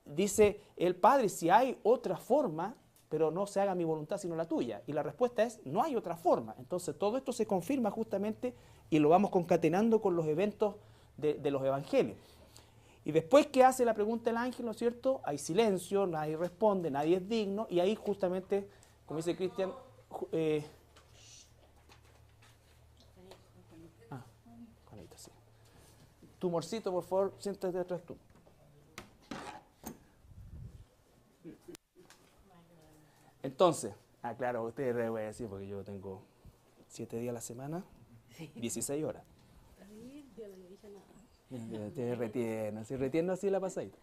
Dice el Padre, si hay otra forma, pero no se haga mi voluntad sino la tuya. Y la respuesta es, no hay otra forma. Entonces todo esto se confirma justamente y lo vamos concatenando con los eventos de los evangelios. Y después que hace la pregunta el ángel, ¿no es cierto? Hay silencio, nadie responde, nadie es digno, y ahí justamente, como dice Cristian, Juanita, sí. Tumorcito, por favor, siéntate atrás tú. Entonces, claro, ustedes le voy a decir porque yo tengo 7 días a la semana, 16 horas. Te retiene, si retiene así la pasadita.